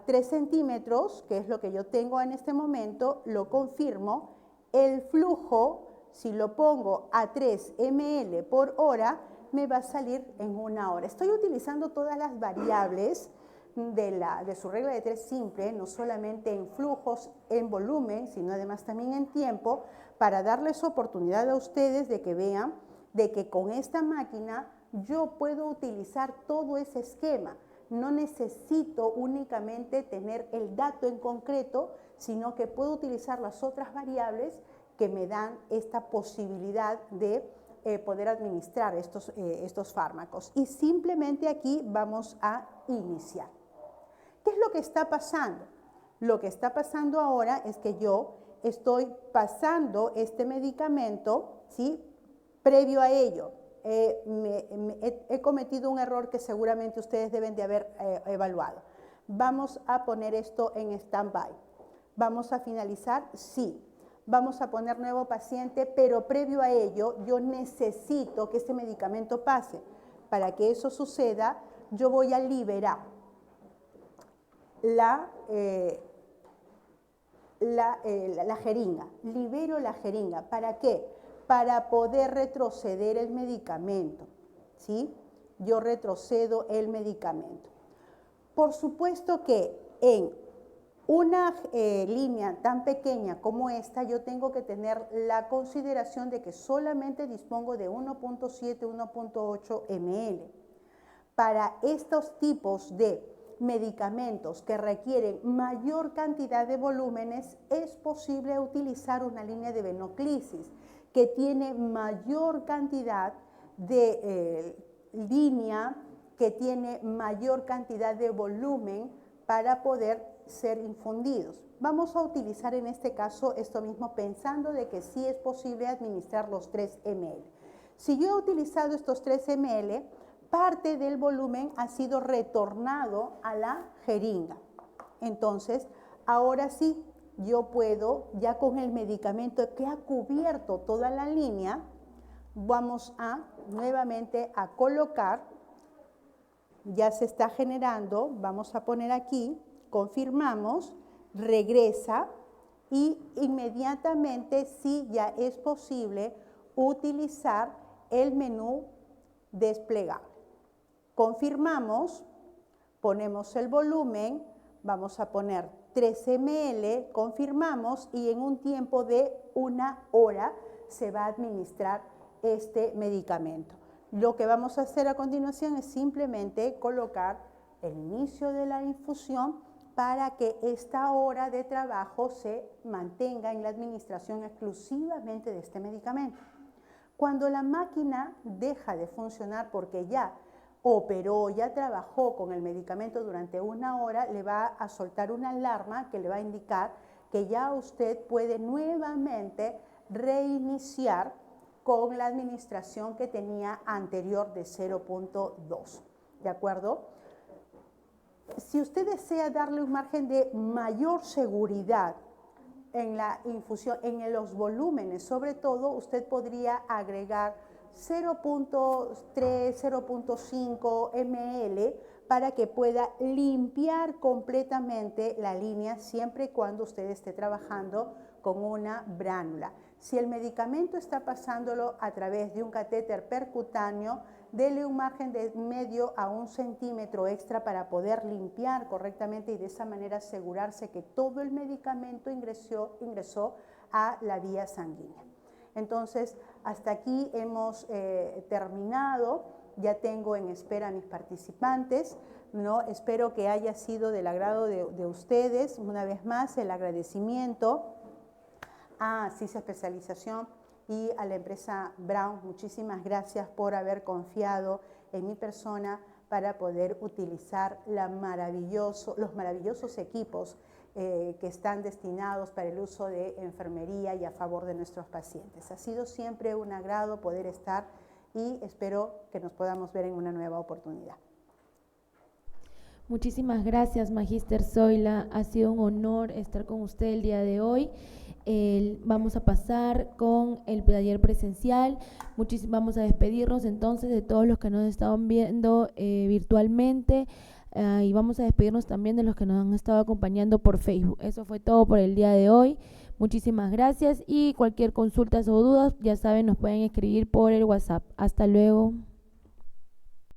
3 centímetros, que es lo que yo tengo en este momento, lo confirmo. El flujo, si lo pongo a 3 ml por hora, me va a salir en 1 hora. Estoy utilizando todas las variables de su regla de 3 simple, no solamente en flujos, en volumen, sino además también en tiempo, para darles oportunidad a ustedes de que vean de que con esta máquina yo puedo utilizar todo ese esquema. No necesito únicamente tener el dato en concreto, sino que puedo utilizar las otras variables que me dan esta posibilidad de poder administrar estos fármacos. Y simplemente aquí vamos a iniciar. ¿Qué es lo que está pasando? Lo que está pasando ahora es que yo estoy pasando este medicamento, ¿sí? Previo a ello, he cometido un error que seguramente ustedes deben de haber evaluado. Vamos a poner esto en stand-by. ¿Vamos a finalizar? Sí. Vamos a poner nuevo paciente, pero previo a ello yo necesito que este medicamento pase. Para que eso suceda, yo voy a liberar la jeringa. Libero la jeringa. ¿Para qué? Para poder retroceder el medicamento, ¿sí? Yo retrocedo el medicamento. Por supuesto que en una línea tan pequeña como esta, yo tengo que tener la consideración de que solamente dispongo de 1.7, 1.8 ml. Para estos tipos de medicamentos que requieren mayor cantidad de volúmenes, es posible utilizar una línea de venoclisis que tiene mayor cantidad de línea, que tiene mayor cantidad de volumen para poder ser infundidos. Vamos a utilizar en este caso esto mismo pensando de que sí es posible administrar los 3 ml. Si yo he utilizado estos 3 ml, parte del volumen ha sido retornado a la jeringa. Entonces, ahora sí, yo puedo, ya con el medicamento que ha cubierto toda la línea, vamos a nuevamente a colocar, ya se está generando, vamos a poner aquí, confirmamos, regresa y inmediatamente sí ya es posible utilizar el menú desplegable. Confirmamos, ponemos el volumen, vamos a poner 13 ml, confirmamos y en un tiempo de 1 hora se va a administrar este medicamento. Lo que vamos a hacer a continuación es simplemente colocar el inicio de la infusión para que esta hora de trabajo se mantenga en la administración exclusivamente de este medicamento. Cuando la máquina deja de funcionar porque ya operó, ya trabajó con el medicamento durante 1 hora, le va a soltar una alarma que le va a indicar que ya usted puede nuevamente reiniciar con la administración que tenía anterior de 0.2, ¿de acuerdo? Si usted desea darle un margen de mayor seguridad en la infusión, en los volúmenes sobre todo, usted podría agregar 0.3, 0.5 ml para que pueda limpiar completamente la línea siempre y cuando usted esté trabajando con una bránula. Si el medicamento está pasándolo a través de un catéter percutáneo, dele un margen de medio a 1 centímetro extra para poder limpiar correctamente y de esa manera asegurarse que todo el medicamento ingresó a la vía sanguínea. Entonces, hasta aquí hemos terminado. Ya tengo en espera a mis participantes, ¿no? Espero que haya sido del agrado de ustedes. Una vez más, el agradecimiento a CIS Especialización y a la empresa Brown. Muchísimas gracias por haber confiado en mi persona para poder utilizar los maravillosos equipos que están destinados para el uso de enfermería y a favor de nuestros pacientes. Ha sido siempre un agrado poder estar y espero que nos podamos ver en una nueva oportunidad. Muchísimas gracias, Magíster Zoila. Ha sido un honor estar con usted el día de hoy. Vamos a pasar con el taller presencial. Vamos a despedirnos entonces de todos los que nos estaban viendo virtualmente. Y vamos a despedirnos también de los que nos han estado acompañando por Facebook. Eso fue todo por el día de hoy. Muchísimas gracias y cualquier consulta o dudas, ya saben, nos pueden escribir por el WhatsApp. Hasta luego.